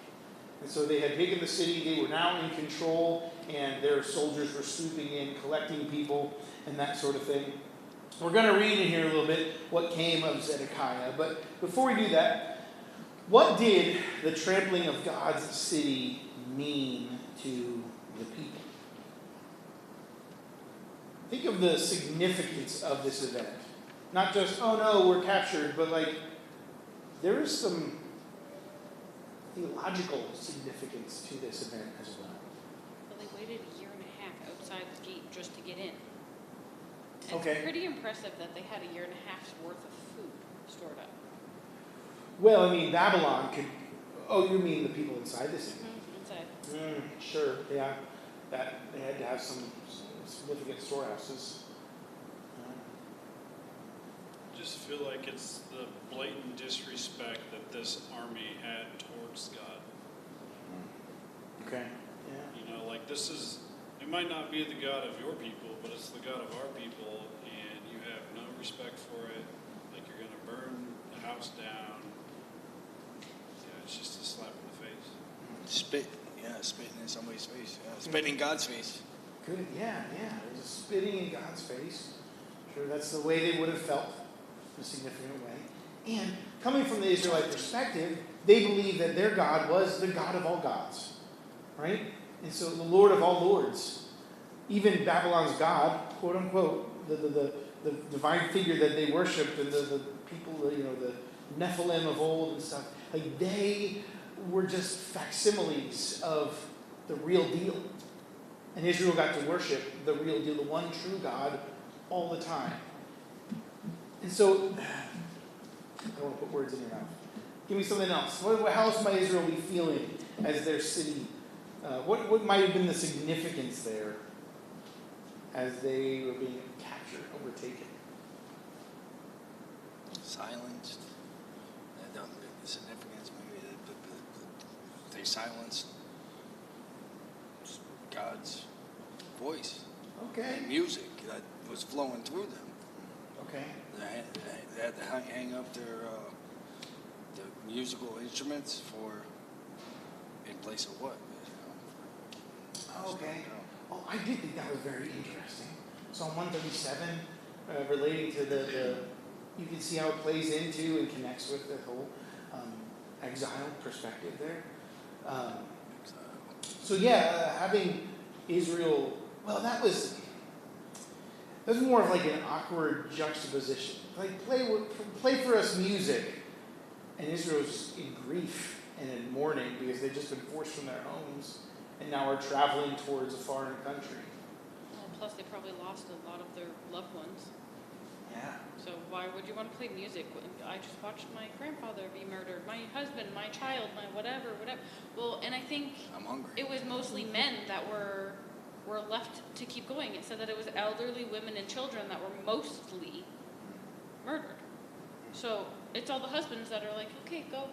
Speaker 1: And so they had taken the city. They were now in control, and their soldiers were swooping in, collecting people, and that sort of thing. We're going to read in here a little bit what came of Zedekiah. But before we do that, what did the trampling of God's city mean to the people? Think of the significance of this event. Not just, oh no, we're captured, but there is some theological significance to this event as well.
Speaker 6: Well, they waited a year and a half outside the gate just to get in. It's
Speaker 1: Okay.
Speaker 6: pretty impressive that they had a year and a half's worth of food stored up.
Speaker 1: Well, I mean, Babylon could, oh, you mean the people inside the city?
Speaker 6: Inside.
Speaker 1: Sure, yeah. That they had to have some significant storehouses.
Speaker 2: Just feel like it's the blatant disrespect that this army had towards God.
Speaker 1: Okay. Yeah.
Speaker 2: It might not be the God of your people, but it's the God of our people, and you have no respect for it. Like you're going to burn the house down. Yeah, it's just a slap in the face.
Speaker 4: Spitting in somebody's face. Yeah, spitting in God's face.
Speaker 1: Good. Yeah. It was spitting in God's face. Sure, that's the way they would have felt in a significant way. And coming from the Israelite perspective, they believed that their God was the God of all gods, right? And so the Lord of all lords, even Babylon's God, quote unquote, the divine figure that they worshipped, and the people, the Nephilim of old and stuff, they were just facsimiles of the real deal. And Israel got to worship the real deal, the one true God, all the time. And so I don't want to put words in your mouth. Give me something else. How else might Israel be feeling as their city? What might have been the significance there as they were being captured, overtaken?
Speaker 4: Silenced. The significance, maybe they silenced God's voice.
Speaker 1: Okay.
Speaker 4: And music that was flowing through them.
Speaker 1: Okay.
Speaker 4: They had to hang up their the musical instruments in place of what?
Speaker 1: Okay. Oh, I did think that was very interesting. Psalm 137, relating to the you can see how it plays into and connects with the whole exile perspective there. So yeah, having Israel, well, that was more of like an awkward juxtaposition. Like play for us music, and Israel's in grief and in mourning because they've just been forced from their homes and now are traveling towards a foreign country.
Speaker 6: Well, plus they probably lost a lot of their loved ones.
Speaker 1: Yeah.
Speaker 6: So why would you want to play music? I just watched my grandfather be murdered, my husband, my child, my whatever. Well, and I think
Speaker 4: I'm hungry.
Speaker 6: it was mostly men that were left to keep going. It said that it was elderly women and children that were mostly murdered. So it's all the husbands that are like, okay, go,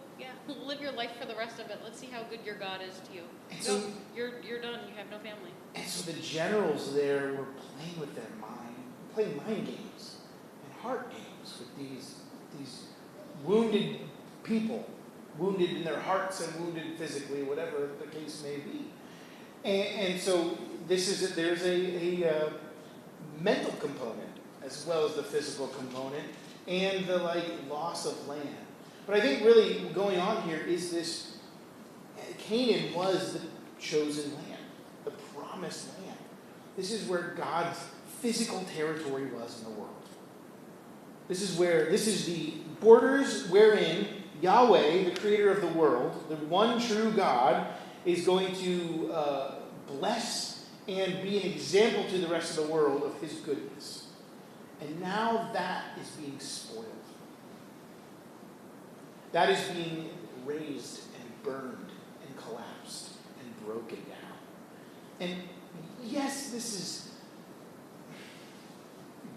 Speaker 6: live your life for the rest of it. Let's see how good your God is to you.
Speaker 1: And
Speaker 6: So
Speaker 1: so,
Speaker 6: you're done. You have no family.
Speaker 1: and so the generals there were playing with their mind, playing mind games and heart games with these wounded people, wounded in their hearts and wounded physically, whatever the case may be. And so there's a mental component as well as the physical component and the loss of land. But I think really going on here is this: Canaan was the chosen land, the promised land. This is where God's physical territory was in the world. This is the borders wherein Yahweh, the creator of the world, the one true God, is going to bless and be an example to the rest of the world of his goodness. And now that is being spoiled. That is being razed and burned and collapsed and broken down. And yes, this is,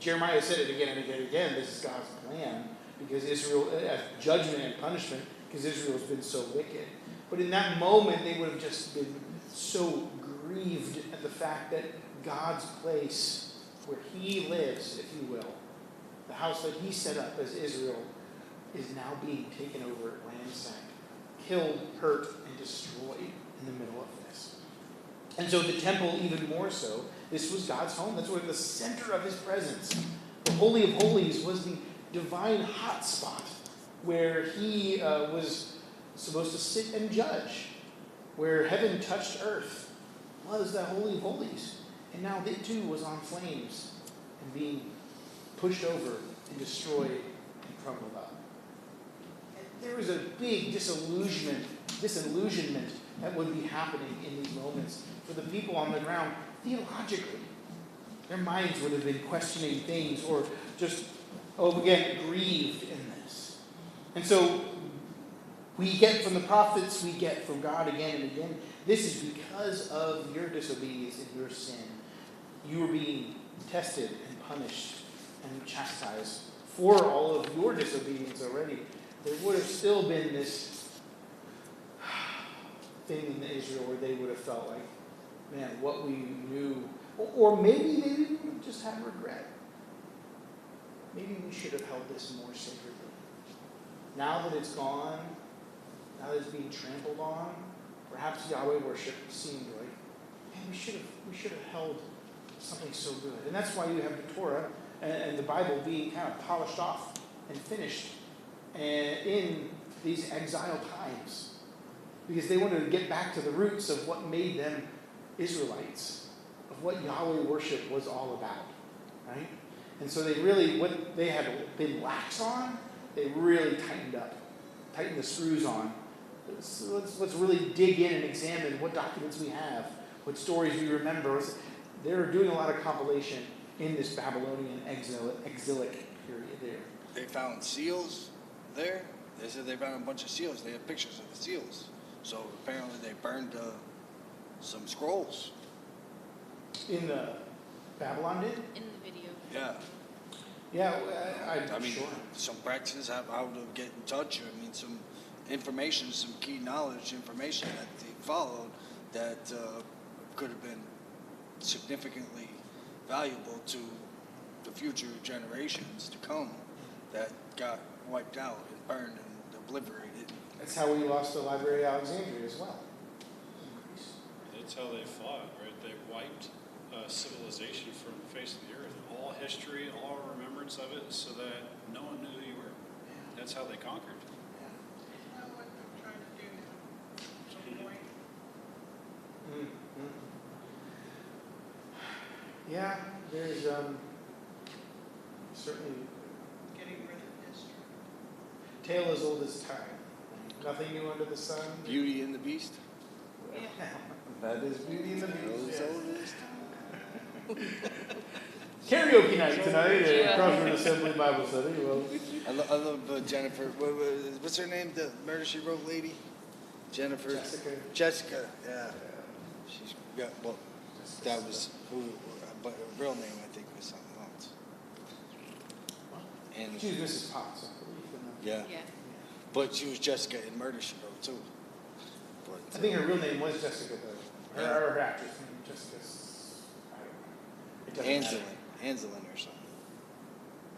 Speaker 1: Jeremiah said it again and again and again, this is God's plan because Israel, as judgment and punishment, because Israel has been so wicked. But in that moment, they would have just been so grieved at the fact that God's place, where he lives, if you will, the house that he set up as Israel, is now being taken over, ransacked, killed, hurt, and destroyed in the middle of this. And so the temple, even more so, this was God's home. That's where the center of his presence. The Holy of Holies was the divine hot spot where he was supposed to sit and judge, where heaven touched earth, was the Holy of Holies. And now it too was on flames and being pushed over and destroyed and crumbled up. And there was a big disillusionment that would be happening in these moments for the people on the ground theologically. Their minds would have been questioning things or just, again, grieved in this. And so we get from the prophets, we get from God again and again, this is because of your disobedience and your sin. You were being tested and punished and chastised for all of your disobedience already. There would have still been this thing in Israel where they would have felt like, man, what we knew, or maybe they didn't just have regret. Maybe we should have held this more sacredly. Now that it's gone, now that it's being trampled on, perhaps Yahweh worship seemed like, man, we should have held something so good. And that's why you have the Torah and the Bible being kind of polished off and finished in these exile times. Because they wanted to get back to the roots of what made them Israelites, of what Yahweh worship was all about, right? And so they really, what they had been lax on, they really tightened the screws on. So let's really dig in and examine what documents we have, what stories we remember. They were doing a lot of compilation in this Babylonian exilic period there.
Speaker 4: They found seals, there, they said they found a bunch of seals. They have pictures of the seals. So apparently they burned some scrolls.
Speaker 1: In Babylon did?
Speaker 6: In the video.
Speaker 4: Yeah.
Speaker 1: Yeah,
Speaker 4: I mean,
Speaker 1: sure.
Speaker 4: some practices have how to get in touch. I mean, some information, some key knowledge information that they followed that could have been significantly valuable to the future generations to come that got wiped out and burned and obliterated.
Speaker 1: That's how we lost the Library of Alexandria as well.
Speaker 2: That's how they fought, right? They wiped civilization from the face of the earth. All history, all remembrance of it, so that no one knew who you were. That's how they conquered.
Speaker 5: You know what they're trying to do now? At some point,
Speaker 1: Yeah, there's certainly
Speaker 5: getting rid of history.
Speaker 1: tale as old as time. Nothing new under the sun.
Speaker 4: Beauty and the Beast.
Speaker 1: That is Beauty and the Beast.
Speaker 4: Those
Speaker 1: Yes.
Speaker 4: oldest.
Speaker 1: Karaoke night tonight at Crossroad Assembly Bible Study. Well,
Speaker 4: I love Jennifer. What's her name? The Murder She Wrote lady? Jennifer. Jessica. Yeah. She's got well. That was who. But her real name I think was something else. And
Speaker 1: she was Mrs. Potts, I believe.
Speaker 4: yeah.
Speaker 6: Yeah.
Speaker 4: But she was Jessica in Murder She Wrote too. But,
Speaker 1: I think her real name was Jessica, though. Her actress name, Jessica. I don't know. It doesn't matter.
Speaker 4: Anselin or something.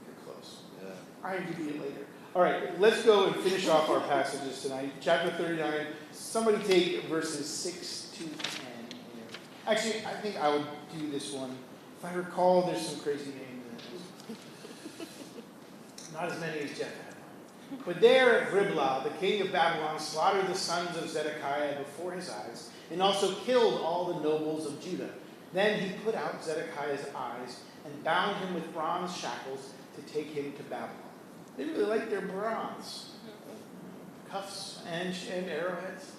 Speaker 1: You're close.
Speaker 4: Yeah.
Speaker 1: IMDb it later. All right, let's go and finish off our passages tonight. Chapter 39. Somebody take verses 6 to 10 here. Actually, I think I would do this one. If I recall, there's some crazy names in it. Not as many as Jeff had. But there at Riblah, the king of Babylon slaughtered the sons of Zedekiah before his eyes, and also killed all the nobles of Judah. Then he put out Zedekiah's eyes and bound him with bronze shackles to take him to Babylon. They really like their bronze. Cuffs and arrowheads.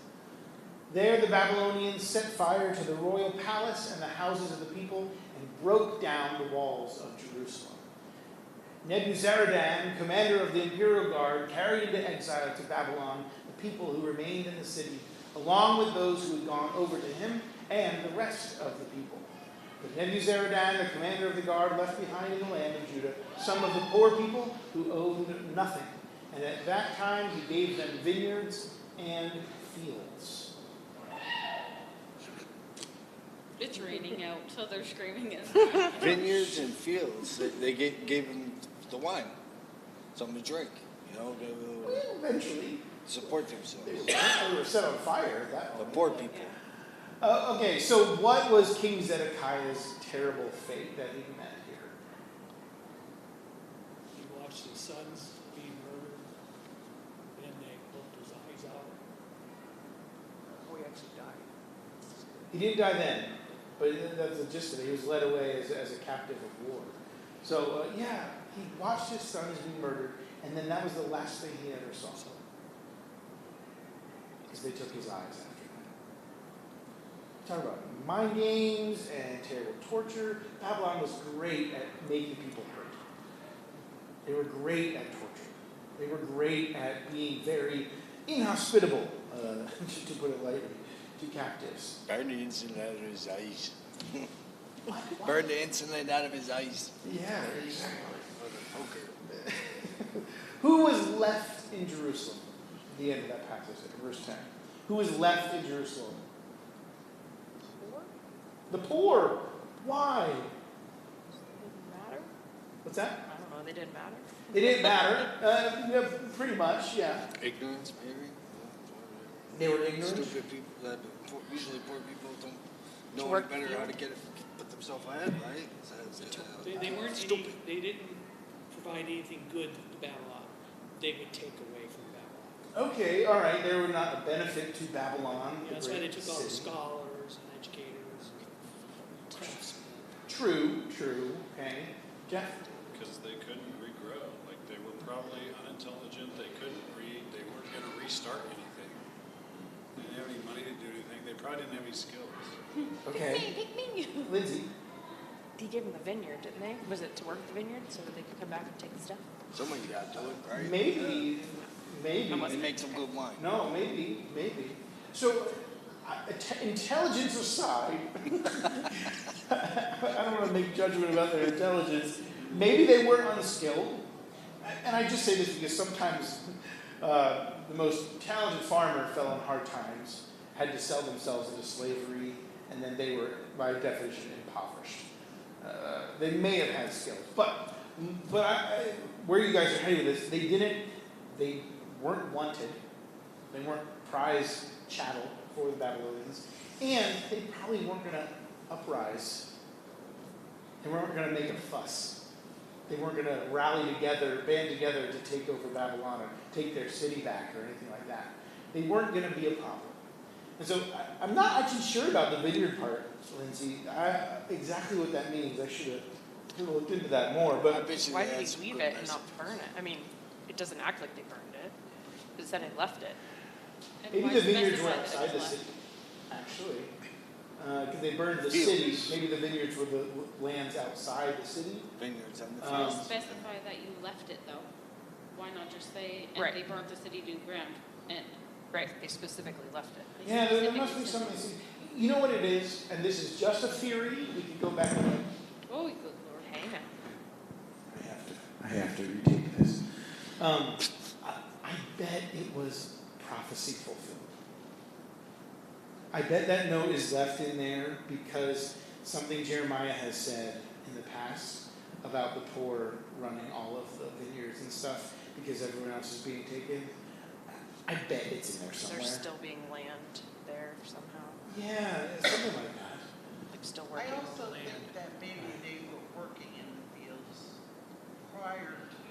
Speaker 1: There the Babylonians set fire to the royal palace and the houses of the people and broke down the walls of Jerusalem. Nebuzaradan, commander of the imperial guard, carried into exile to Babylon the people who remained in the city, along with those who had gone over to him and the rest of the people. But Nebuzaradan, the commander of the guard, left behind in the land of Judah some of the poor people who owned nothing. And at that time he gave them vineyards and fields.
Speaker 6: It's raining out, so they're screaming it.
Speaker 4: Vineyards and fields. They gave them the wine, something to drink. You know,
Speaker 1: Well, eventually.
Speaker 4: support themselves.
Speaker 1: They were set on fire at that
Speaker 4: The
Speaker 1: point.
Speaker 4: poor people.
Speaker 1: Okay, so what was King Zedekiah's terrible fate that he met here?
Speaker 11: He watched his sons being murdered, and they pulled his eyes out. Oh, he actually died.
Speaker 1: He didn't die then, but that's the gist of it. He was led away as a captive of war. So, yeah, he watched his sons be murdered, and then that was the last thing he ever saw. Because they took his eyes after that. Talk about mind games and terrible torture. Babylon was great at making people hurt. They were great at torture. They were great at being very inhospitable, to put it lightly, to captives.
Speaker 4: Burn the insulin out of his eyes. Burn the insulin out of his eyes.
Speaker 1: Yeah, exactly. Who was left in Jerusalem? At the end of that passage, verse 10. Who was left in Jerusalem? The poor. Why?
Speaker 3: Didn't matter?
Speaker 1: What's that?
Speaker 3: I don't know. They didn't matter.
Speaker 1: It didn't matter. Yeah, pretty much, yeah.
Speaker 4: Ignorance, maybe.
Speaker 1: They were ignorant.
Speaker 4: Stupid people. Usually poor people don't know
Speaker 3: Work
Speaker 4: any better
Speaker 3: field.
Speaker 4: how to put themselves ahead, right?
Speaker 11: They weren't any, they didn't provide anything good to Babylon. They would take away from Babylon.
Speaker 1: Okay, all right. They were not a benefit to Babylon.
Speaker 11: Yeah,
Speaker 1: the
Speaker 11: that's why they
Speaker 1: great
Speaker 11: took all the
Speaker 1: city.
Speaker 11: scholars and educators, craftsmen.
Speaker 1: True. Okay. Jeff?
Speaker 2: Because they couldn't regrow. Like, they were probably unintelligent. They couldn't read. They weren't going to restart anything. They didn't have any money to do anything. They probably didn't have any skills.
Speaker 1: Okay.
Speaker 6: Pick me.
Speaker 1: Lindsay?
Speaker 3: He gave them the vineyard, didn't they? Was it to work the vineyard so that they could come back and take the stuff?
Speaker 4: Somebody got to do it, right?
Speaker 1: Maybe. Maybe.
Speaker 4: They make some good wine.
Speaker 1: No, maybe. So, intelligence aside, I don't want to make judgment about their intelligence. Maybe they were unskilled. And I just say this because sometimes the most talented farmer fell on hard times, had to sell themselves into slavery, and then they were, by definition, impoverished. They may have had skills, but where you guys are heading with this, they weren't wanted, they weren't prize chattel for the Babylonians, and they probably weren't going to uprise. They weren't going to make a fuss. They weren't going to rally together, band together to take over Babylon or take their city back or anything like that. They weren't going to be a problem. And so I'm not actually sure about the vineyard part, Lindsay. Exactly what that means. I should have looked into that more. But
Speaker 3: Why did he leave it and not burn it? I mean, it doesn't act like they burned it. It said they left it.
Speaker 6: And
Speaker 1: maybe
Speaker 6: why
Speaker 1: the vineyards
Speaker 6: specify
Speaker 1: were
Speaker 6: that it
Speaker 1: outside the
Speaker 6: was
Speaker 1: city, actually. Because they burned the city. Maybe the vineyards were the lands outside the city.
Speaker 4: Vineyards on the
Speaker 6: left?
Speaker 4: field.
Speaker 6: Specify that you left it though. Why not just say, and
Speaker 3: Right.
Speaker 6: they burnt the city to the ground? And
Speaker 3: Right, they specifically left it.
Speaker 6: they
Speaker 1: Yeah, there must
Speaker 6: specifically
Speaker 1: be
Speaker 6: said-
Speaker 1: something. You know what it is? And this is just a theory. We could go back and look.
Speaker 6: Oh, good lord.
Speaker 3: Hey now.
Speaker 1: I have to retake this. I bet it was prophecy fulfilled. I bet that note is left in there because something Jeremiah has said in the past about the poor running all of the vineyards and stuff because everyone else is being taken. I bet it's in there somewhere.
Speaker 3: There's still being land there somehow.
Speaker 1: Yeah, something like that.
Speaker 3: Like still
Speaker 5: I
Speaker 3: working on
Speaker 5: also
Speaker 3: the land.
Speaker 5: think that maybe they were working in the fields prior to,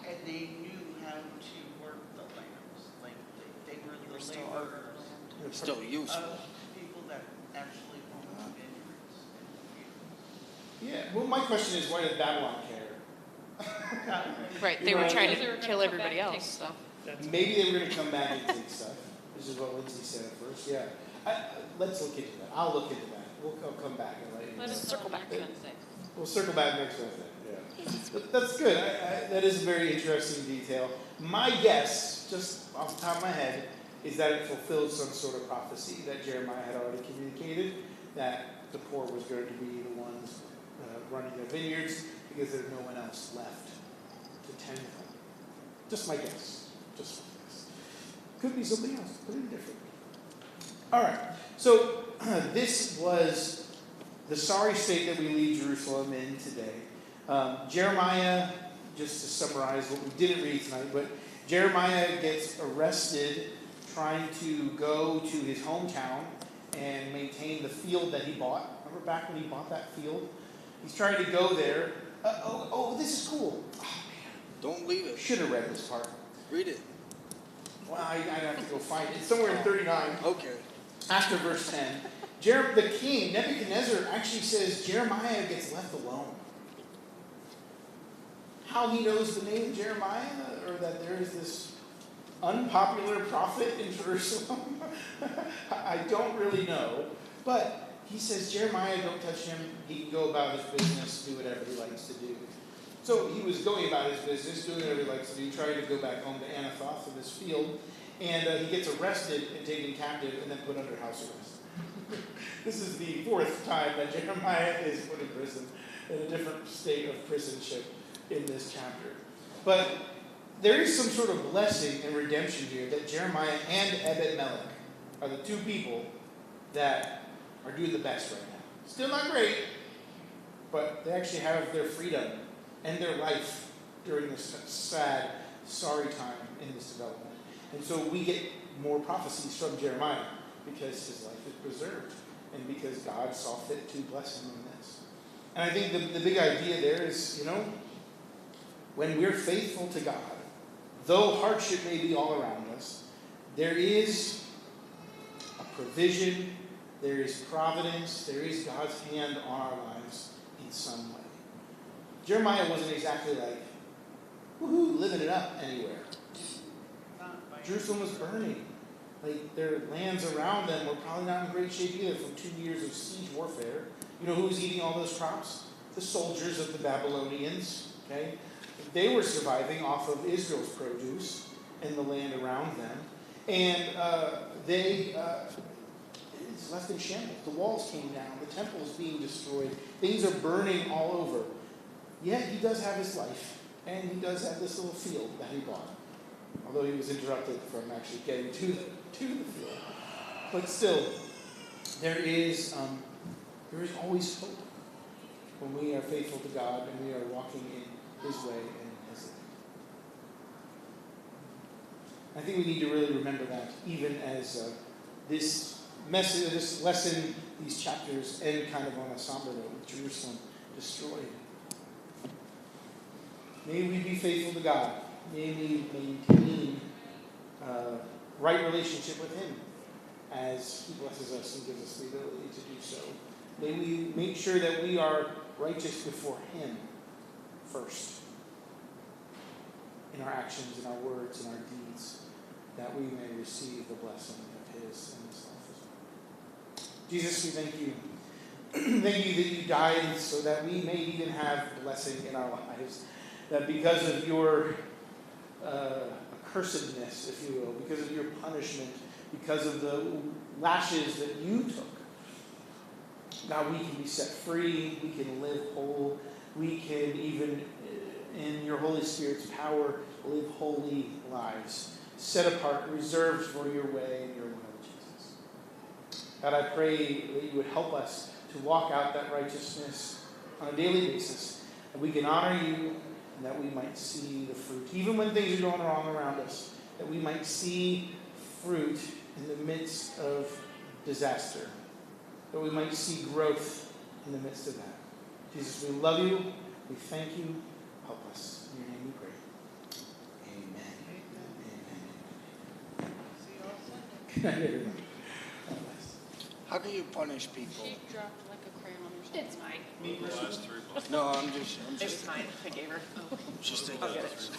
Speaker 5: and they knew how to work the lands, like they were
Speaker 3: You were
Speaker 5: the
Speaker 3: still over
Speaker 5: laborers
Speaker 3: land.
Speaker 4: Still useful.
Speaker 5: of people that actually owned the vineyards and the fields.
Speaker 1: Yeah, well, my question is, why did Babylon care?
Speaker 3: Right, they
Speaker 1: You
Speaker 3: were
Speaker 1: know,
Speaker 3: trying
Speaker 6: They were
Speaker 3: to
Speaker 6: gonna
Speaker 3: kill
Speaker 6: come
Speaker 3: everybody
Speaker 6: back and take
Speaker 3: else.
Speaker 6: stuff.
Speaker 1: Maybe they were going to come back and take stuff. This is what Lindsay said at first. Yeah, let's look into that. I'll look into that. I'll come back and let you know.
Speaker 6: Let us circle back Wednesday.
Speaker 1: We'll circle back next Wednesday. Yeah, that's good. That is a very interesting detail. My guess, just off the top of my head, is that it fulfilled some sort of prophecy that Jeremiah had already communicated, that the poor was going to be the ones running their vineyards because there's no one else left to tend them. Just my guess. Just my guess. Could be something else. Could be different. All right. So this was the sorry state that we leave Jerusalem in today. Jeremiah, just to summarize what we didn't read tonight, but Jeremiah gets arrested trying to go to his hometown and maintain the field that he bought. Remember back when he bought that field? He's trying to go there. This is cool. Oh, man.
Speaker 4: Don't leave it.
Speaker 1: Should have read this part.
Speaker 4: Read it.
Speaker 1: Well, I'd have to go find it. It's somewhere in 39.
Speaker 4: Okay.
Speaker 1: After verse 10. The king, Nebuchadnezzar, actually says Jeremiah gets left alone. How he knows the name Jeremiah, or that there is this unpopular prophet in Jerusalem, I don't really know. But he says, Jeremiah, don't touch him. He can go about his business, do whatever he likes to do. So he was going about his business, doing whatever he likes to do, trying to go back home to Anathoth in this field. And he gets arrested and taken captive and then put under house arrest. This is the fourth time that Jeremiah is put in prison, in a different state of prisonship in this chapter. But there is some sort of blessing and redemption here that Jeremiah and Ebed-Melech are the two people that are doing the best right now. Still not great, but they actually have their freedom and their life during this sad, sorry time in this development. And so we get more prophecies from Jeremiah because his life is preserved and because God saw fit to bless him in this. And I think the big idea there is, when we're faithful to God, though hardship may be all around us, there is a provision, there is providence, there is God's hand on our lives in some way. Jeremiah wasn't exactly like, woohoo, living it up anywhere. Jerusalem was burning. Like, their lands around them were probably not in great shape either from 2 years of siege warfare. You know who was eating all those crops? The soldiers of the Babylonians, okay? they were surviving off of Israel's produce and the land around them. And it's left in shambles. The walls came down. The temple is being destroyed. Things are burning all over. Yet he does have his life. And he does have this little field that he bought. Although he was interrupted from actually getting to the field. But still, there is always hope when we are faithful to God and we are walking in his way and in his life. I think we need to really remember that even as this message, this lesson, these chapters end kind of on a somber note with Jerusalem destroyed. May we be faithful to God. May we maintain right relationship with him as he blesses us and gives us the ability to do so. May we make sure that we are righteous before him first in our actions, in our words, in our deeds, that we may receive the blessing of his in this life as well. Jesus, we thank you. Thank you that you died so that we may even have blessing in our lives. That because of your accursedness, if you will, because of your punishment, because of the lashes that you took, God, we can be set free, we can live whole, we can even, in your Holy Spirit's power, live holy lives, set apart, reserved for your way and your will, Jesus. God, I pray that you would help us to walk out that righteousness on a daily basis, that we can honor you, and that we might see the fruit. Even when things are going wrong around us, that we might see fruit in the midst of disaster. That we might see growth in the midst of that. Jesus, we love you. We thank you. Help us. In your name we pray. Amen. Amen.
Speaker 5: See you all Sunday.
Speaker 1: Good night, everyone. God bless.
Speaker 4: How can you punish people?
Speaker 6: She dropped like a crayon or something.
Speaker 3: It's mine.
Speaker 2: The last 3 months.
Speaker 4: No, I'm just
Speaker 3: It was mine. I gave her.
Speaker 4: just
Speaker 3: I'll get it.